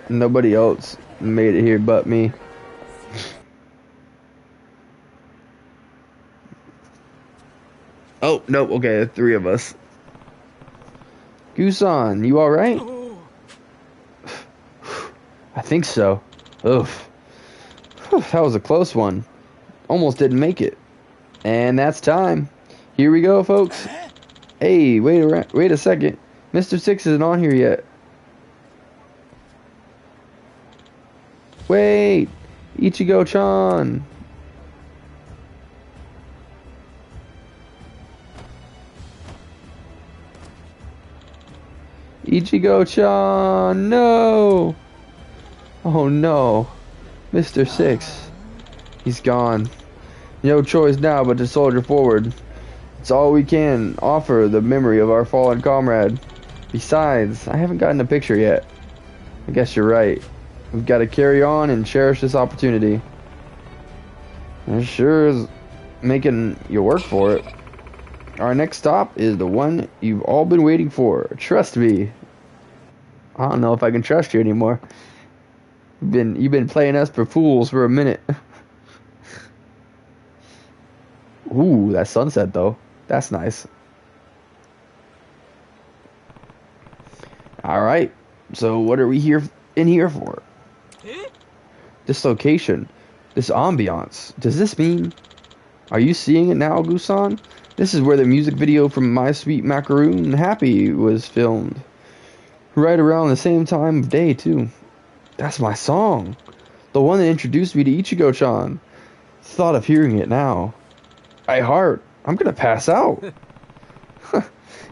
Nobody else made it here but me. Oh, nope, okay, 3 of us. Gusan, you alright? I think so. Oof. That was a close one. Almost didn't make it. And that's time. Here we go, folks. Hey, wait a second. Mr. Six isn't on here yet. Wait! Ichigo-chan! Ichigo-chan! No! Oh no. Mr. Six. He's gone. No choice now but to soldier forward. It's all we can offer the memory of our fallen comrade. Besides, I haven't gotten a picture yet. I guess you're right. We've got to carry on and cherish this opportunity. It sure is making you work for it. Our next stop is the one you've all been waiting for. Trust me. I don't know if I can trust you anymore. You've been playing us for fools for a minute. Ooh, that sunset though. That's nice. Alright. So what are we in here for? This location, this ambiance, does this mean... Are you seeing it now, Gusan? This is where the music video from My Sweet Macaroon Happy was filmed. Right around the same time of day, too. That's my song. The one that introduced me to Ichigo-chan. Thought of hearing it now. I'm gonna pass out.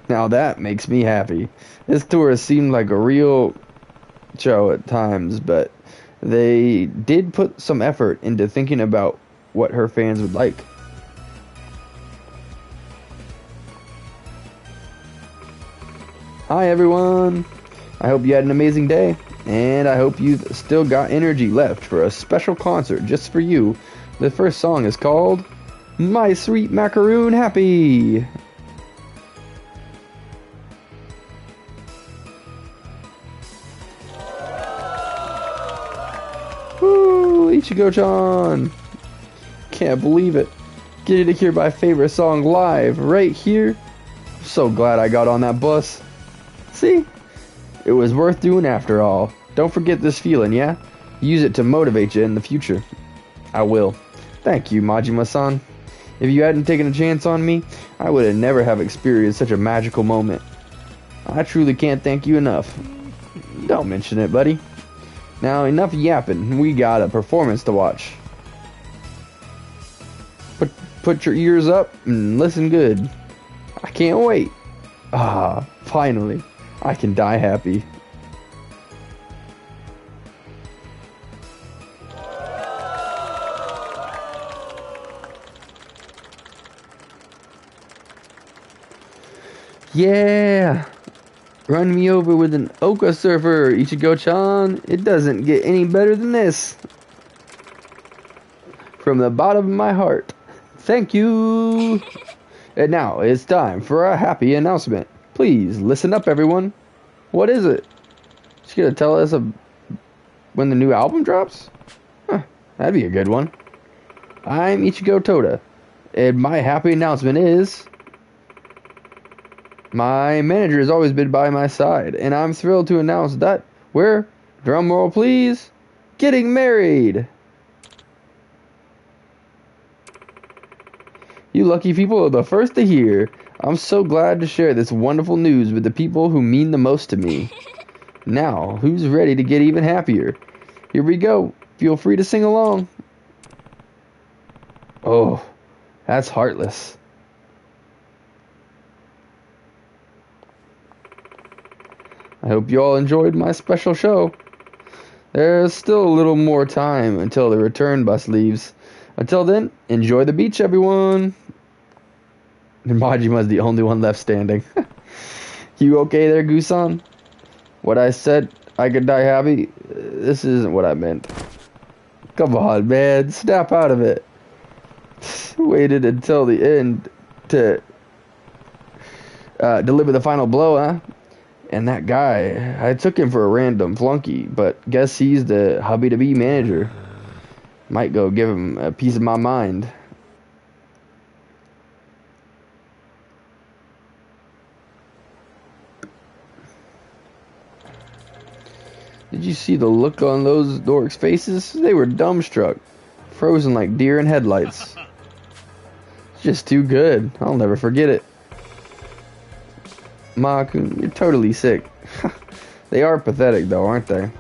Now that makes me happy. This tour has seemed like a real show at times, but they did put some effort into thinking about what her fans would like. Hi everyone! I hope you had an amazing day, and I hope you've still got energy left for a special concert just for you. The first song is called My Sweet Macaroon Happy! Woo! Ichigo-chan! Can't believe it. Getting to hear my favorite song live right here. I'm so glad I got on that bus. See? It was worth doing after all. Don't forget this feeling, yeah? Use it to motivate you in the future. I will. Thank you, Majima-san. If you hadn't taken a chance on me, I would have never have experienced such a magical moment. I truly can't thank you enough. Don't mention it, buddy. Now, enough yapping. We got a performance to watch. Put your ears up and listen good. I can't wait. Ah, finally. I can die happy. Yeah! Run me over with an Oka surfer, Ichigo-chan. It doesn't get any better than this. From the bottom of my heart. Thank you! And now it's time for a happy announcement. Please listen up, everyone. What is it? She's gonna tell us when the new album drops? Huh, that'd be a good one. I'm Ichigo Toda, and my happy announcement is my manager has always been by my side, and I'm thrilled to announce that we're, drum roll please, getting married. You lucky people are the first to hear. I'm so glad to share this wonderful news with the people who mean the most to me. Now, who's ready to get even happier? Here we go. Feel free to sing along. Oh, that's heartless. I hope you all enjoyed my special show. There's still a little more time until the return bus leaves. Until then, enjoy the beach, everyone. And Majima's the only one left standing. You okay there, Gusan? What I said, I could die happy? This isn't what I meant. Come on, man. Snap out of it. Waited until the end to deliver the final blow, huh? And that guy, I took him for a random flunky, but guess he's the hubby-to-be manager. Might go give him a piece of my mind. Did you see the look on those dorks' faces? They were dumbstruck, frozen like deer in headlights. It's just too good. I'll never forget it. Ma-kun, you're totally sick. They are pathetic though, aren't they?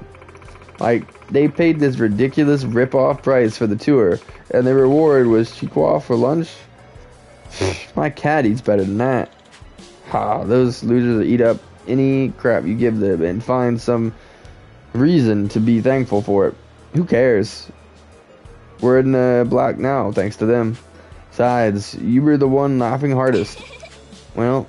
Like, they paid this ridiculous rip-off price for the tour, and the reward was chihuahua for lunch? My cat eats better than that. Ha, those losers eat up any crap you give them and find some reason to be thankful for it. Who cares? We're in the black now, thanks to them. Besides, you were the one laughing hardest. Well,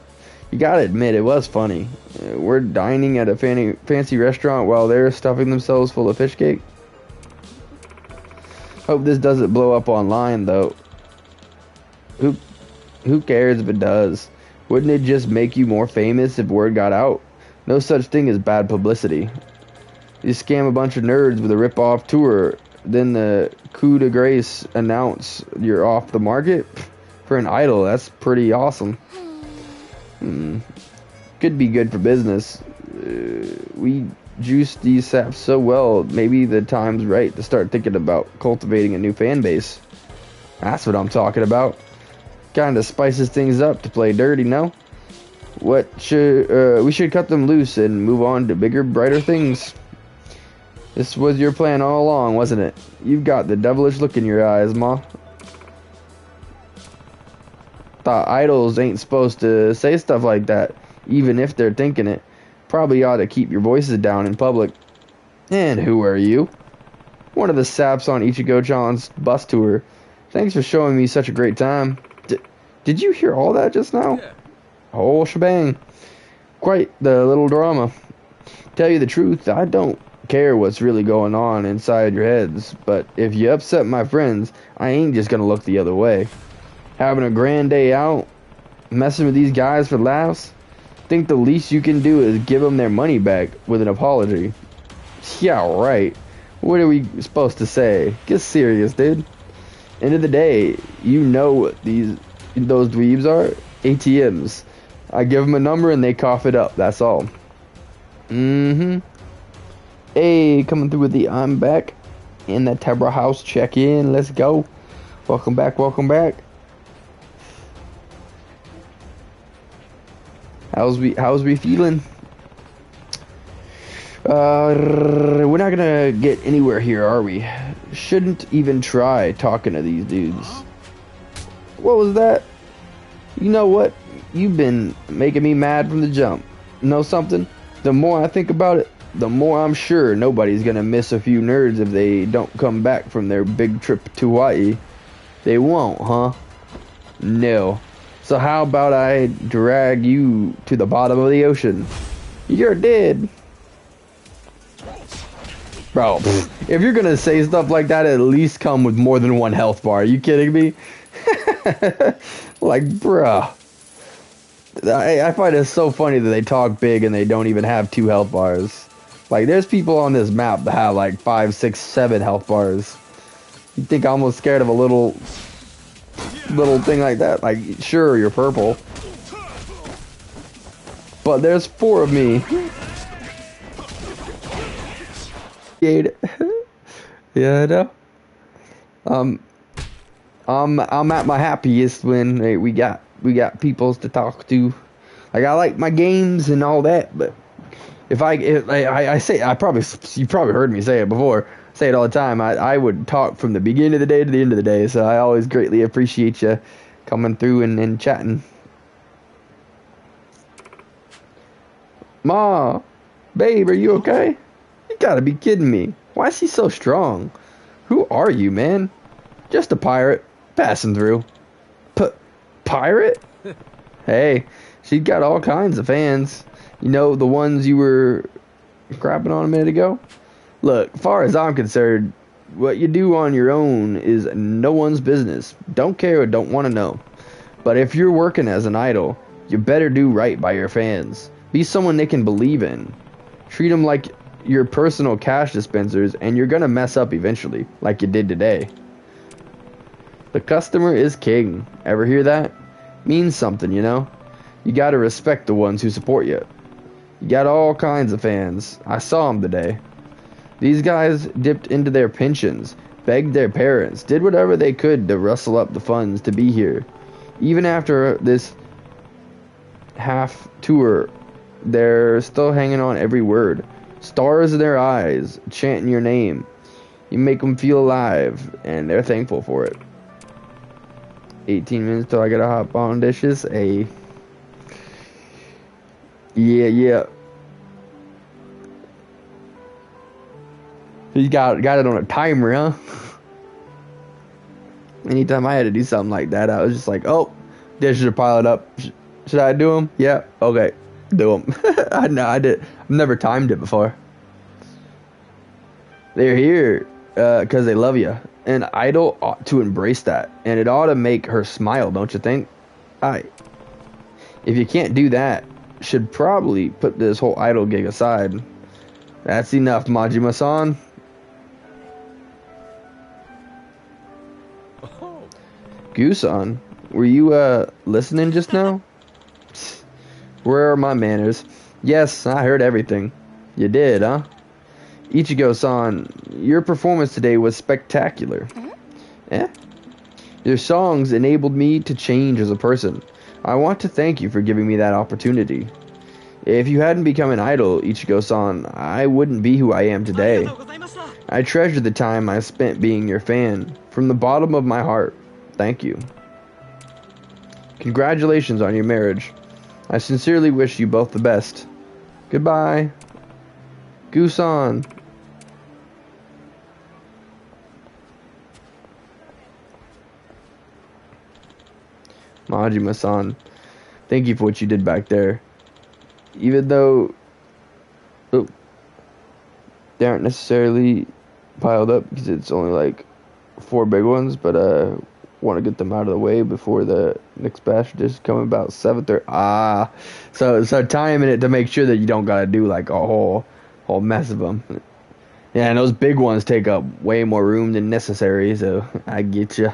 you gotta admit, it was funny. We're dining at a fancy restaurant while they're stuffing themselves full of fish cake. Hope this doesn't blow up online, though. Who cares if it does? Wouldn't it just make you more famous if word got out? No such thing as bad publicity. You scam a bunch of nerds with a rip-off tour, then the coup de grace announce you're off the market? For an idol, that's pretty awesome. Could be good for business. We juiced these saps so well, maybe the time's right to start thinking about cultivating a new fan base. That's what I'm talking about. Kinda spices things up to play dirty, no? We should cut them loose and move on to bigger, brighter things. This was your plan all along, wasn't it? You've got the devilish look in your eyes, Ma. Thought idols ain't supposed to say stuff like that, even if they're thinking it. Probably ought to keep your voices down in public. And who are you? One of the saps on Ichigo-chan's bus tour. Thanks for showing me such a great time. Did you hear all that just now? Yeah. Whole shebang. Quite the little drama. Tell you the truth, I don't care what's really going on inside your heads, but if you upset my friends, I ain't just gonna look the other way. Having a grand day out, messing with these guys for laughs, think the least you can do is give them their money back with an apology. Yeah, right. What are we supposed to say? Get serious, dude. End of the day, you know what those dweebs are? ATMs. I give them a number and they cough it up, that's all. Hey, coming through with the I'm back in the Tebra house check-in. Let's go. Welcome back, welcome back. How's we feeling? We're not gonna get anywhere here, are we? Shouldn't even try talking to these dudes. What was that? You know what? You've been making me mad from the jump. Know something? The more I think about it, the more I'm sure nobody's gonna miss a few nerds if they don't come back from their big trip to Hawaii. They won't, huh? No. So how about I drag you to the bottom of the ocean? You're dead. Bro, if you're gonna say stuff like that, at least come with more than one health bar. Are you kidding me? Like, bruh. I find it so funny that they talk big and they don't even have 2 health bars. Like, there's people on this map that have like 5, 6, 7 health bars. You think I'm almost scared of a little thing like that? Like, sure, you're purple, but there's 4 of me. Yeah, no. I'm at my happiest when we got peoples to talk to. Like, I like my games and all that, but if I say, you probably heard me say it before, say it all the time. I would talk from the beginning of the day to the end of the day. So I always greatly appreciate you coming through and chatting. Ma, babe, are you okay? You gotta be kidding me. Why is he so strong? Who are you, man? Just a pirate passing through. Pirate? Hey, she's got all kinds of fans. You know, the ones you were crapping on a minute ago? Look, far as I'm concerned, what you do on your own is no one's business. Don't care or don't want to know. But if you're working as an idol, you better do right by your fans. Be someone they can believe in. Treat them like your personal cash dispensers, and you're gonna mess up eventually, like you did today. The customer is king. Ever hear that? Means something, you know? You gotta respect the ones who support you. You got all kinds of fans. I saw them today. These guys dipped into their pensions, begged their parents, did whatever they could to rustle up the funds to be here. Even after this half tour, they're still hanging on every word. Stars in their eyes, chanting your name. You make them feel alive, and they're thankful for it. 18 minutes till I gotta hop on dishes. Yeah. You got it on a timer, huh? Anytime I had to do something like that, I was just like, oh, dishes are piling up. Should I do them? Yeah, okay, do them. I did. I've never timed it before. They're here because they love you. An idol ought to embrace that, and it ought to make her smile, don't you think? If you can't do that, should probably put this whole idol gig aside. That's enough, Majima-san. Gusan, were you listening just now? Where are my manners? Yes, I heard everything. You did, huh? Ichigo-san, your performance today was spectacular. Eh? Your songs enabled me to change as a person. I want to thank you for giving me that opportunity. If you hadn't become an idol, Ichigo-san, I wouldn't be who I am today. I treasure the time I spent being your fan. From the bottom of my heart, thank you. Congratulations on your marriage. I sincerely wish you both the best. Goodbye. Gusan. Majima-san, thank you for what you did back there. Even though they aren't necessarily piled up because it's only like 4 big ones, but want to get them out of the way before the next batch just come about 7th or so timing it to make sure that you don't gotta do like a whole mess of them. Yeah, and those big ones take up way more room than necessary, so I get you.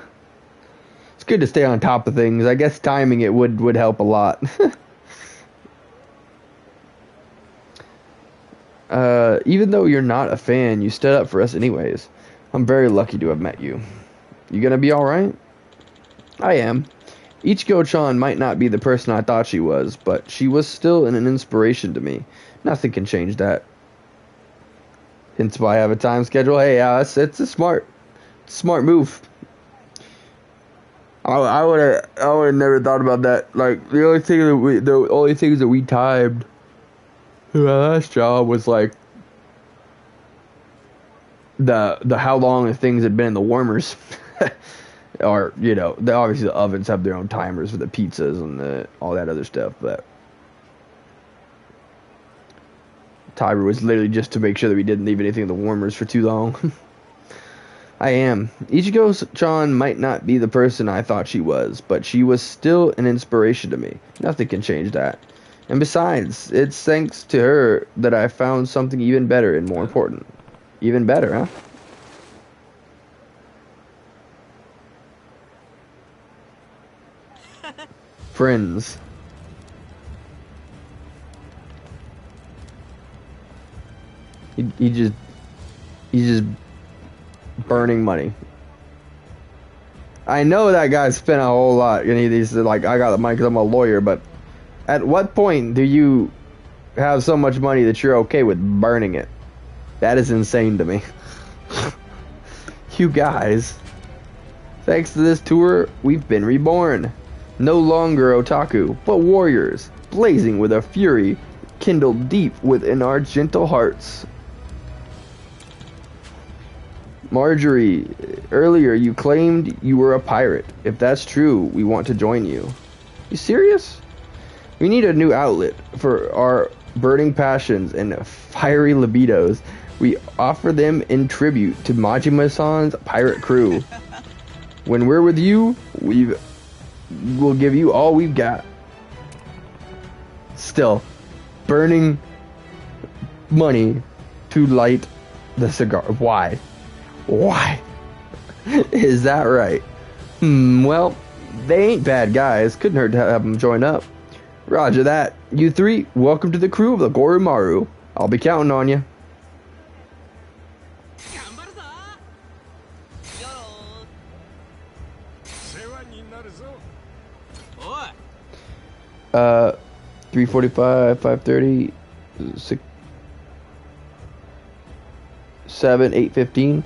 It's good to stay on top of things. I guess timing it would help a lot. Even though you're not a fan, you stood up for us anyways. I'm very lucky to have met you. You gonna be alright? I am. Ichigo-chan might not be the person I thought she was, but she was still an inspiration to me. Nothing can change that. Hence why I have a time schedule. Hey, it's a smart move. I would have never thought about that. Like the only things that we timed in my last job was like the how long the things had been in the warmers. Or, you know, obviously the ovens have their own timers for the pizzas and all that other stuff, but timer was literally just to make sure that we didn't leave anything in the warmers for too long. I am. Ichigo-chan might not be the person I thought she was, but she was still an inspiration to me. Nothing can change that. And besides, it's thanks to her that I found something even better and more important. Even better, huh? Friends. He's just burning money. I know that guy spent a whole lot, and he's like, I got the money because I'm a lawyer, but at what point do you have so much money that you're okay with burning it? That is insane to me. You guys, thanks to this tour, we've been reborn. No longer otaku, but warriors, blazing with a fury kindled deep within our gentle hearts. Marjorie, earlier you claimed you were a pirate. If that's true, we want to join you. You serious? We need a new outlet for our burning passions and fiery libidos. We offer them in tribute to Majima-san's pirate crew. When we're with you, we'll give you all we've got. Still, burning money to light the cigar. Why? Why? Is that right? Well, they ain't bad guys. Couldn't hurt to have them join up. Roger that. You three, welcome to the crew of the Goromaru. I'll be counting on you. Uh, 3:45, 5:30, 6, 7, 8:15,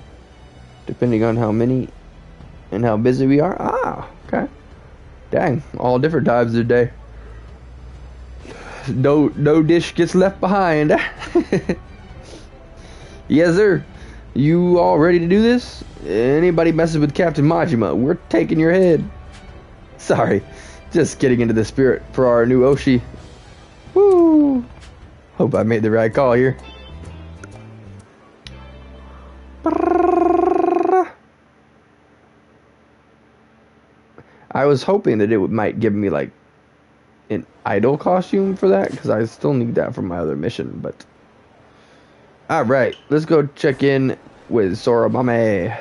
depending on how many and how busy we are. Ah, okay. Dang, all different times of the day. No dish gets left behind. Yes, sir. You all ready to do this? Anybody messes with Captain Majima, we're taking your head. Sorry, just getting into the spirit for our new Oshi. Woo! Hope I made the right call here. I was hoping that it might give me like an idol costume for that, because I still need that for my other mission, but alright, let's go check in with Soramame.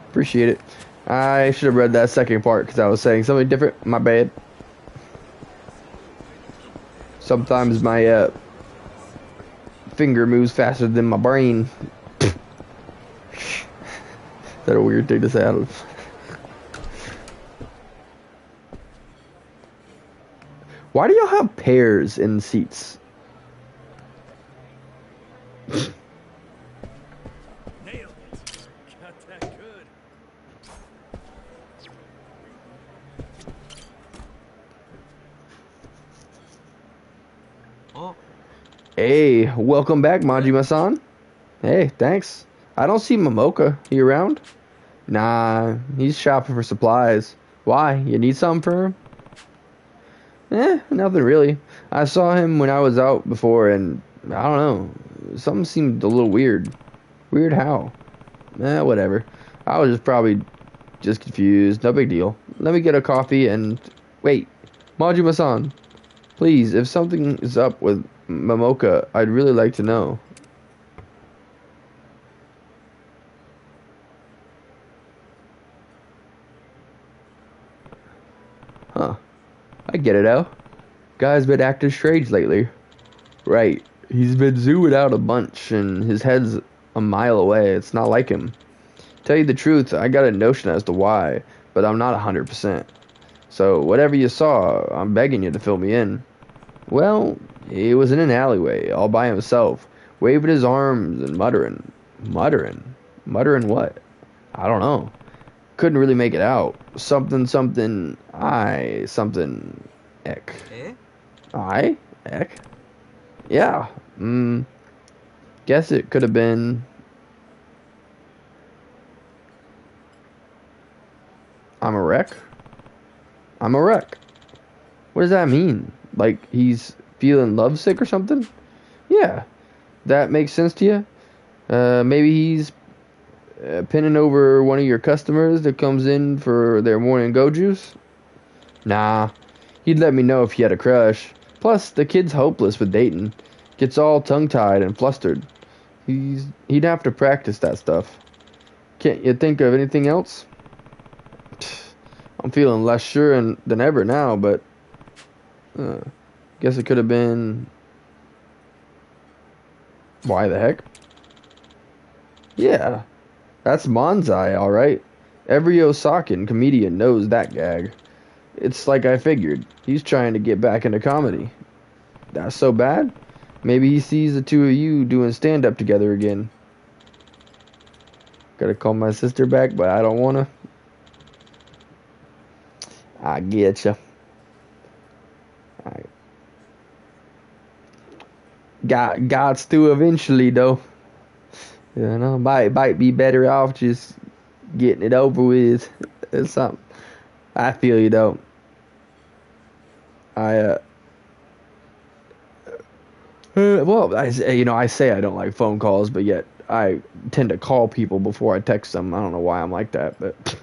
Appreciate it. I should have read that second part because I was saying something different. My bad. Sometimes my finger moves faster than my brain. Is that a weird thing to say? I don't know. Why do y'all have pairs in seats? Hey, welcome back, Majima-san. Hey, thanks. I don't see Momoka. He around? Nah, he's shopping for supplies. Why? You need something for him? Nothing really. I saw him when I was out before, and I don't know. Something seemed a little weird. Weird how? Whatever. I was probably just confused. No big deal. Let me get a coffee and... Wait, Majima-san. Please, if something is up with Momoka, I'd really like to know. Huh. I get it now. Guy's been acting strange lately. Right. He's been zooming out a bunch, and his head's a mile away. It's not like him. Tell you the truth, I got a notion as to why, but I'm not 100%. So, whatever you saw, I'm begging you to fill me in. Well, he was in an alleyway, all by himself, waving his arms and muttering. Muttering? Muttering what? I don't know. Couldn't really make it out. Something, something, ek. Eh? I? Ek? Yeah. Guess it could have been... I'm a wreck? I'm a wreck. What does that mean? Like, he's feeling lovesick or something? Yeah, that makes sense to you? Maybe he's pinning over one of your customers that comes in for their morning go juice? Nah, he'd let me know if he had a crush. Plus, the kid's hopeless with dating. Gets all tongue-tied and flustered. He'd have to practice that stuff. Can't you think of anything else? I'm feeling less sure than ever now, but guess it could have been... Why the heck? Yeah, that's Manzai, alright. Every Osakan comedian knows that gag. It's like I figured. He's trying to get back into comedy. That's so bad? Maybe he sees the two of you doing stand-up together again. Gotta call my sister back, but I don't wanna. I getcha. Gots to eventually, though. You know, might be better off just getting it over with or something. I feel you, though. Well, I say I don't like phone calls, but yet I tend to call people before I text them. I don't know why I'm like that, but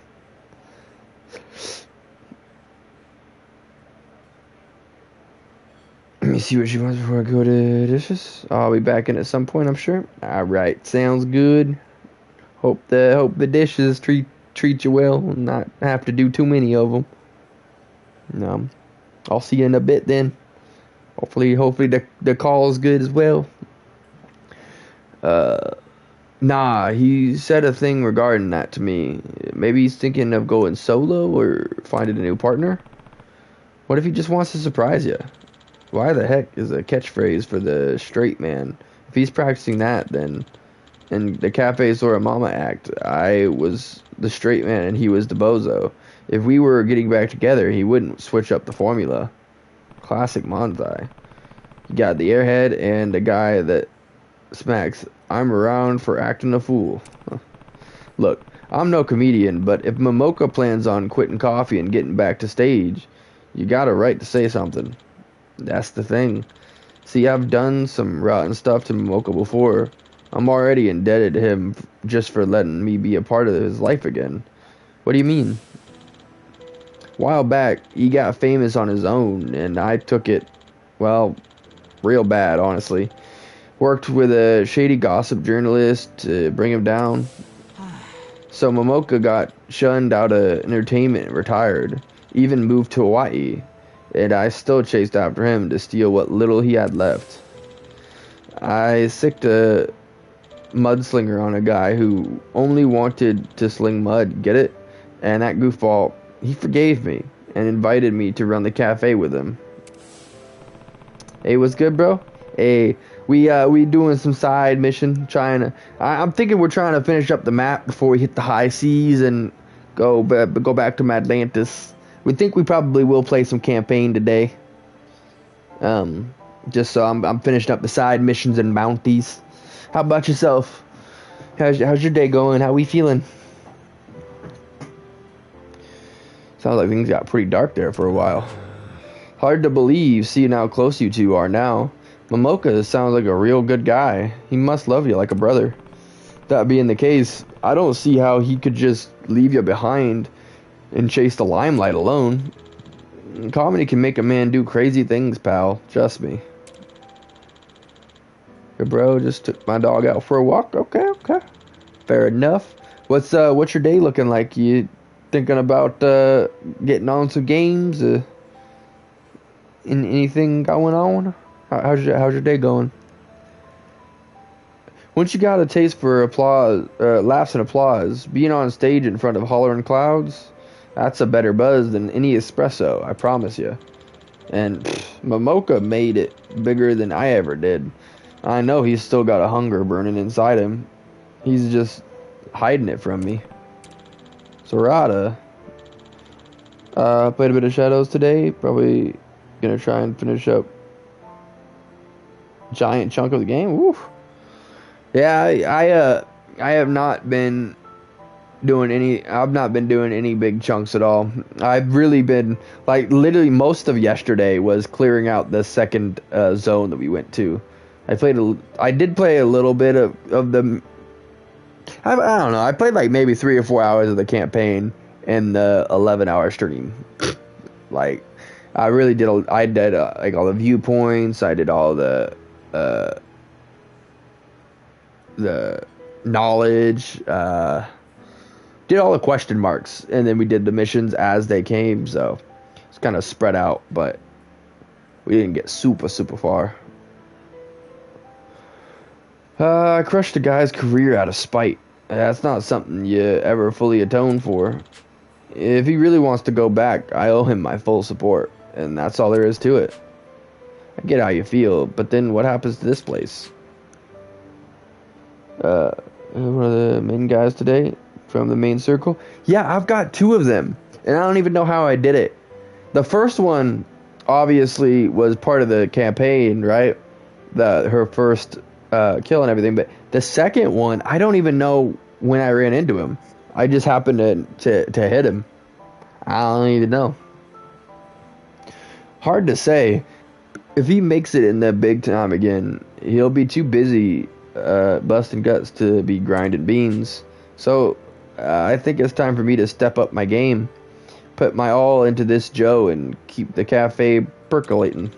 let me see what she wants before I go to dishes. I'll be back in at some point, I'm sure. All right, sounds good. Hope the dishes treat you well and not have to do too many of them. No, I'll see you in a bit then. Hopefully the call is good as well. Nah, he said a thing regarding that to me. Maybe he's thinking of going solo or finding a new partner. What if he just wants to surprise you? Why the heck is a catchphrase for the straight man? If he's practicing that, then in the Cafe Sora Mama act, I was the straight man and he was the bozo. If we were getting back together, he wouldn't switch up the formula. Classic Manzai. You got the airhead and the guy that smacks, I'm around for acting a fool. Look, I'm no comedian, but if Momoka plans on quitting coffee and getting back to stage, you got a right to say something. That's the thing. See, I've done some rotten stuff to Momoka before. I'm already indebted to him just for letting me be a part of his life again. What do you mean? A while back, he got famous on his own, and I took it, well, real bad, honestly. Worked with a shady gossip journalist to bring him down. So Momoka got shunned out of entertainment and retired. Even moved to Hawaii. And I still chased after him to steal what little he had left. I sicked a mudslinger on a guy who only wanted to sling mud, get it? And that goofball, he forgave me and invited me to run the cafe with him. Hey, what's good, bro? Hey, we doing some side mission, I'm thinking we're trying to finish up the map before we hit the high seas and go back to Atlantis. We think we probably will play some campaign today. Just so I'm finishing up the side missions and bounties. How about yourself? How's your day going? How we feeling? Sounds like things got pretty dark there for a while. Hard to believe, seeing how close you two are now. Momoka sounds like a real good guy. He must love you like a brother. That being the case, I don't see how he could just leave you behind and chase the limelight alone. Comedy can make a man do crazy things, pal. Trust me. Your bro just took my dog out for a walk. Okay. Fair enough. What's your day looking like? You thinking about getting on some games? Anything going on? How's your day going? Once you got a taste for applause, laughs and applause, being on stage in front of hollering clouds, that's a better buzz than any espresso, I promise you. And Momoka made it bigger than I ever did. I know he's still got a hunger burning inside him. He's just hiding it from me. Sorata. Played a bit of Shadows today. Probably gonna try and finish up giant chunk of the game. Woo. Yeah, I have not been doing any. I've not been doing any big chunks at all. I've really been like literally most of yesterday was clearing out the second zone that we went to. I did play a little bit of the. I don't know. I played like maybe 3 or 4 hours of the campaign in the 11-hour stream. Like, I really did. I did like all the viewpoints. I did all the knowledge. Did all the question marks, and then we did the missions as they came. So it's kind of spread out, but we didn't get super far. I crushed a guy's career out of spite. That's not something you ever fully atone for. If he really wants to go back, I owe him my full support, and that's all there is to it. I get how you feel, but then what happens to this place? One of the main guys today from the main circle? Yeah, I've got 2 of them, and I don't even know how I did it. The first one, obviously, was part of the campaign, right? Her first kill and everything, but the second one, I don't even know when I ran into him. I just happened to hit him. I don't even know. Hard to say. If he makes it in the big time again, he'll be too busy busting guts to be grinding beans. So I think it's time for me to step up my game, put my all into this Joe, and keep the cafe percolating.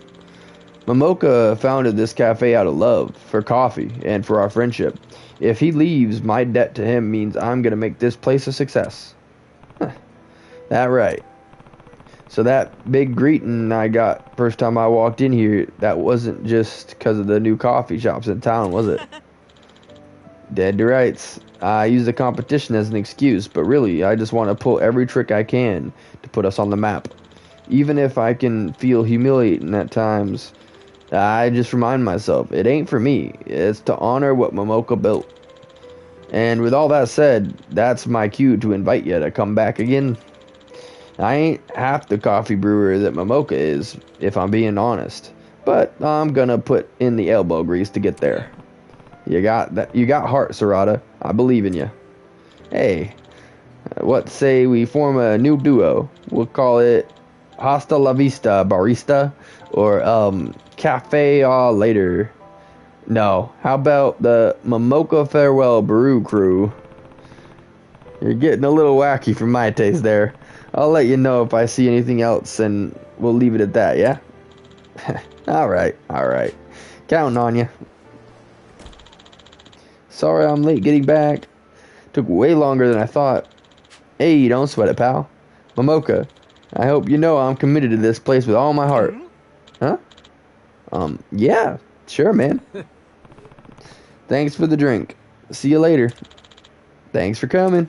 Momoka founded this cafe out of love for coffee and for our friendship. If he leaves, my debt to him means I'm going to make this place a success. That right. So that big greeting I got first time I walked in here, that wasn't just because of the new coffee shops in town, was it? Dead to rights. I use the competition as an excuse, but really, I just want to pull every trick I can to put us on the map. Even if I can feel humiliating at times, I just remind myself, it ain't for me. It's to honor what Momoka built. And with all that said, that's my cue to invite you to come back again. I ain't half the coffee brewer that Momoka is, if I'm being honest. But I'm gonna put in the elbow grease to get there. You got that? You got heart, Sarada. I believe in you. Hey, what say we form a new duo? We'll call it Hasta la Vista, Barista, or Cafe later. No, how about the Momoka Farewell Brew Crew? You're getting a little wacky for my taste there. I'll let you know if I see anything else, and we'll leave it at that, yeah? Alright. Counting on you. Sorry I'm late getting back. Took way longer than I thought. Hey, don't sweat it, pal. Momoka, I hope you know I'm committed to this place with all my heart. Huh? Yeah, sure, man. Thanks for the drink. See you later. Thanks for coming.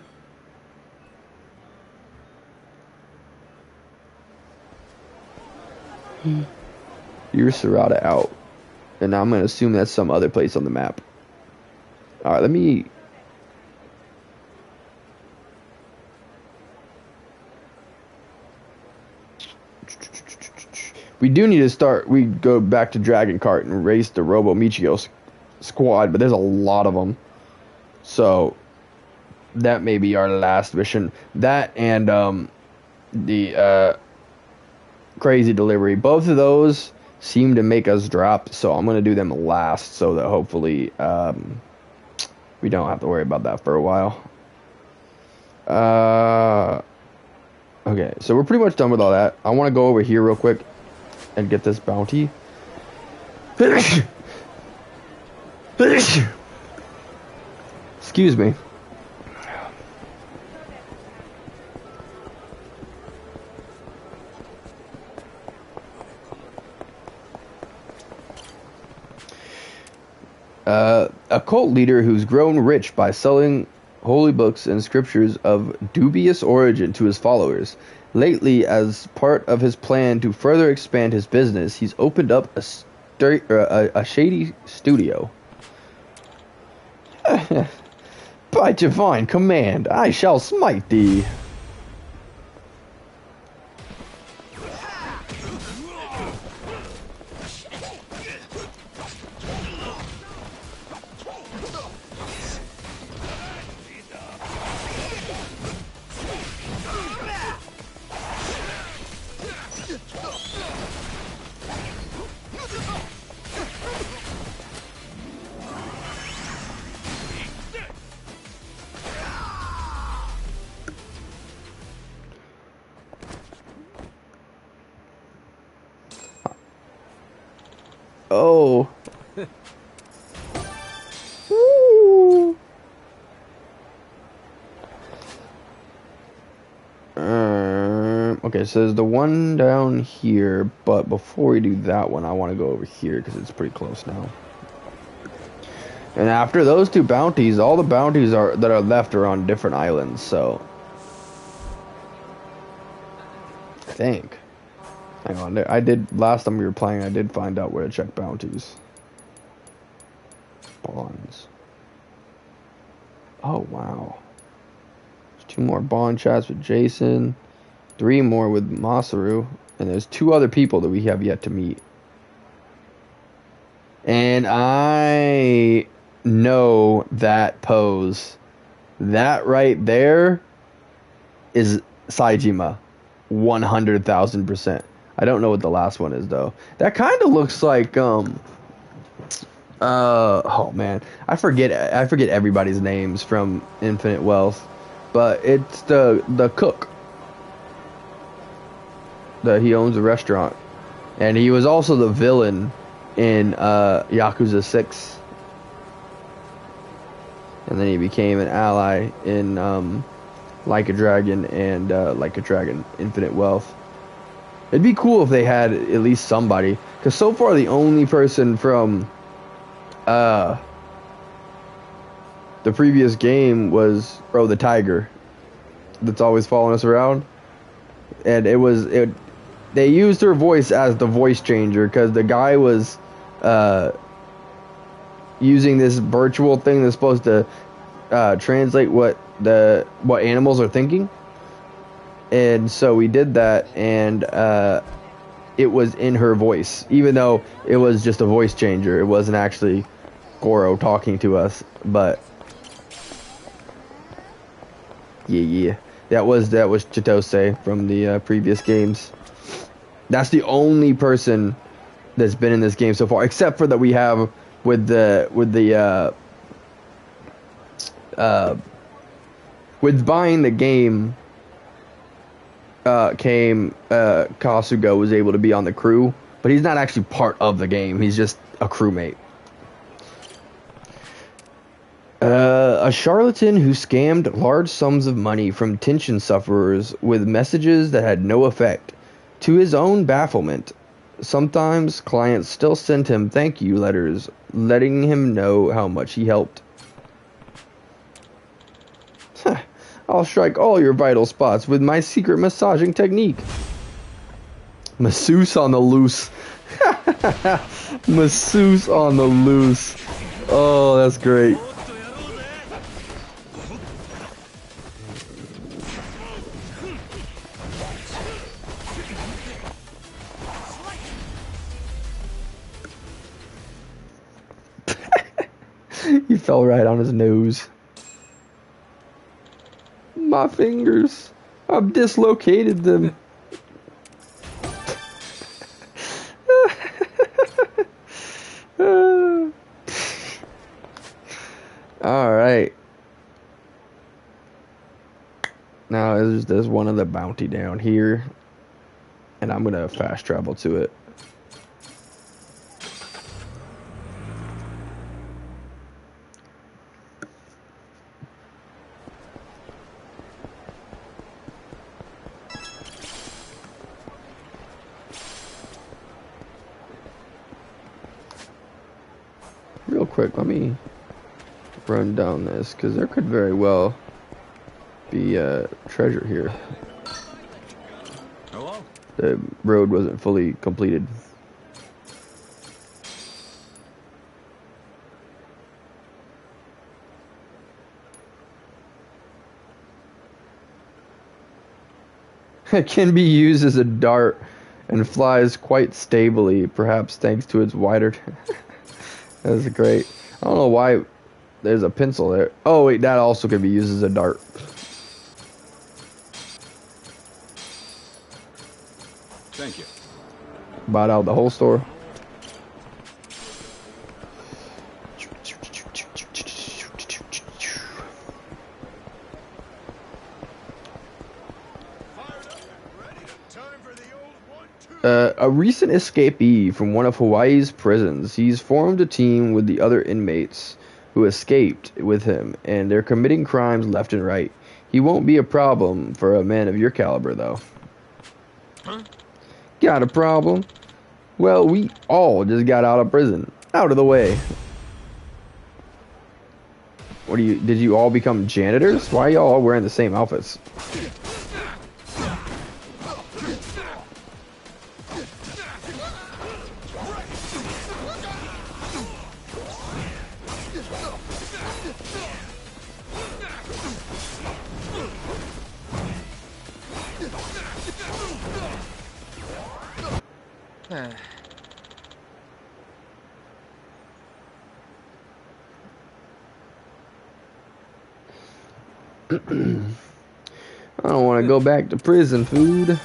You're Sarada out. And I'm going to assume that's some other place on the map. Alright, let me... We do need to start... We go back to Dragon Kart and race the Robo Michio squad, but there's a lot of them. So, that may be our last mission. That and the crazy delivery. Both of those seem to make us drop, so I'm going to do them last so that hopefully we don't have to worry about that for a while. Okay, so we're pretty much done with all that. I want to go over here real quick and get this bounty. Excuse me. A cult leader who's grown rich by selling holy books and scriptures of dubious origin to his followers. Lately, as part of his plan to further expand his business, he's opened up a shady studio. By divine command, I shall smite thee. go. Woo. Okay, so there's the one down here, but before we do that one, I want to go over here because it's pretty close now. And after those two bounties, all the bounties that are left are on different islands, so I think. Hang on, I did last time we were playing. I did find out where to check bounties. Bonds. Oh wow. There's 2 more bond chats with Jason, 3 more with Masaru, and there's 2 other people that we have yet to meet. And I know that pose. That right there is Saejima. 100,000%. I don't know what the last one is though. That kind of looks like oh man, I forget everybody's names from Infinite Wealth, but it's the cook. He owns a restaurant, and he was also the villain in Yakuza 6, and then he became an ally in Like a Dragon and Like a Dragon Infinite Wealth. It'd be cool if they had at least somebody, because so far the only person from the previous game was the tiger that's always following us around, and they used her voice as the voice changer because the guy was using this virtual thing that's supposed to translate what animals are thinking. And so we did that, and it was in her voice, even though it was just a voice changer. It wasn't actually Goro talking to us, but yeah, that was Chitose from the previous games. That's the only person that's been in this game so far, except for that we have with buying the game. Kasuga was able to be on the crew, but he's not actually part of the game. He's just a crewmate. A charlatan who scammed large sums of money from tension sufferers with messages that had no effect. To his own bafflement, sometimes clients still sent him thank you letters, letting him know how much he helped. I'll strike all your vital spots with my secret massaging technique. Masseuse on the loose. Masseuse on the loose. Oh, that's great. He fell right on his nose. My fingers. I've dislocated them. Alright. Now there's one other bounty down here, and I'm gonna fast travel to it. Real quick, let me run down this, because there could very well be treasure here. Hello? The road wasn't fully completed. It can be used as a dart and flies quite stably, perhaps thanks to its wider... That's great. I don't know why there's a pencil there. Oh wait, that also could be used as a dart. Thank you. Bought out the whole store. A recent escapee from one of Hawaii's prisons. He's formed a team with the other inmates who escaped with him, and they're committing crimes left and right. He won't be a problem for a man of your caliber, though. Huh? Got a problem? Well, we all just got out of prison. Out of the way. What do you... Did you all become janitors? Why are y'all all wearing the same outfits? I don't want to go back to prison, food.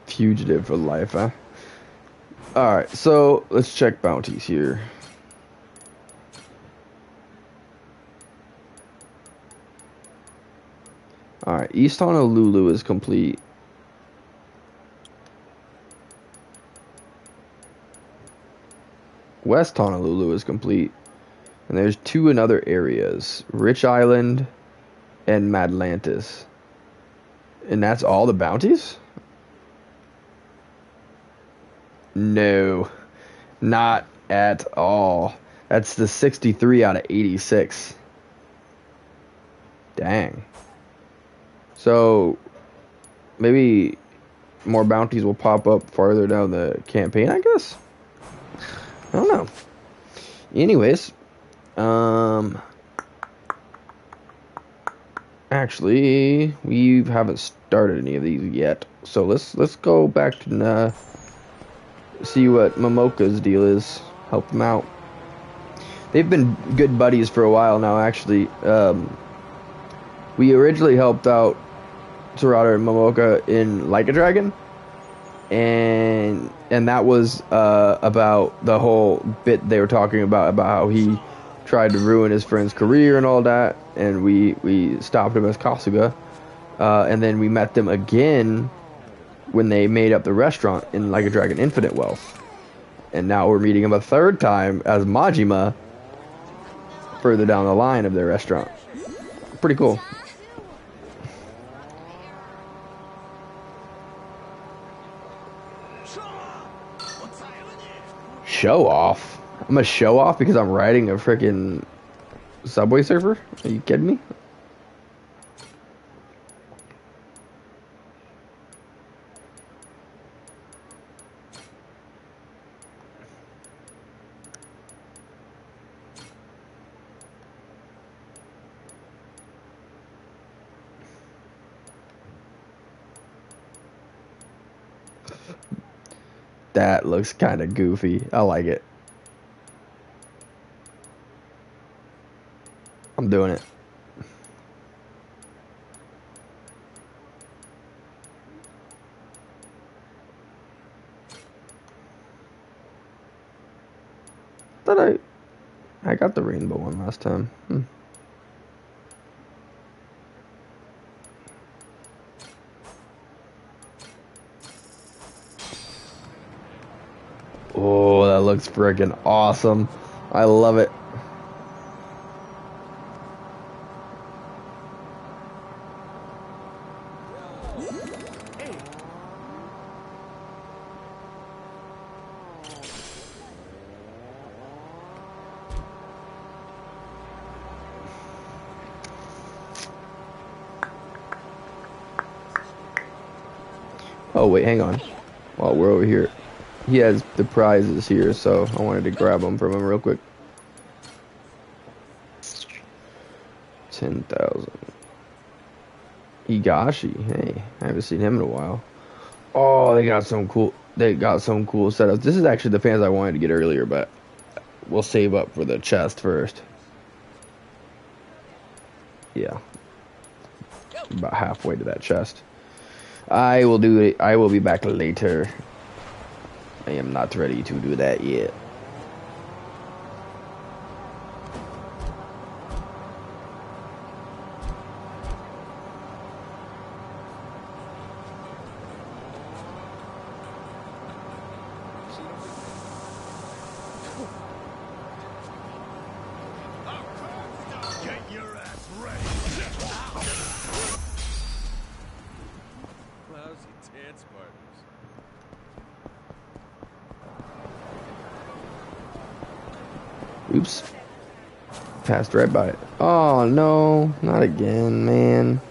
Fugitive for life, huh? Alright, so let's check bounties here. Alright, East Honolulu is complete. West Honolulu is complete. And there's 2 in other areas. Rich Island and Madlantis. And that's all the bounties? No. Not at all. That's the 63 out of 86. Dang. So, maybe more bounties will pop up farther down the campaign, I guess? I don't know. Anyways, actually, we haven't started any of these yet. So let's go back and see what Momoka's deal is. Help them out. They've been good buddies for a while now, actually. We originally helped out Sarada and Momoka in Like a Dragon, and that was about the whole bit they were talking about how he tried to ruin his friend's career and all that, and we stopped him as Kasuga, and then we met them again when they made up the restaurant in Like a Dragon Infinite Wealth, and now we're meeting him a third time as Majima further down the line of their restaurant. Pretty cool. Show off? I'm a show off because I'm riding a freaking Subway Surfer? Are you kidding me? That looks kind of goofy. I like it. I'm doing it. Thought I got the rainbow one last time. Oh, that looks freaking awesome. I love it. Oh, wait, hang on. While we're over here. He has the prizes here, so I wanted to grab them from him real quick. 10,000. Higashi, hey, I haven't seen him in a while. Oh, they got some cool setups. This is actually the fans I wanted to get earlier, but we'll save up for the chest first. Yeah. About halfway to that chest. I will do it. I will be back later. I am not ready to do that yet. Oops. Passed right by it. Oh no, not again, man.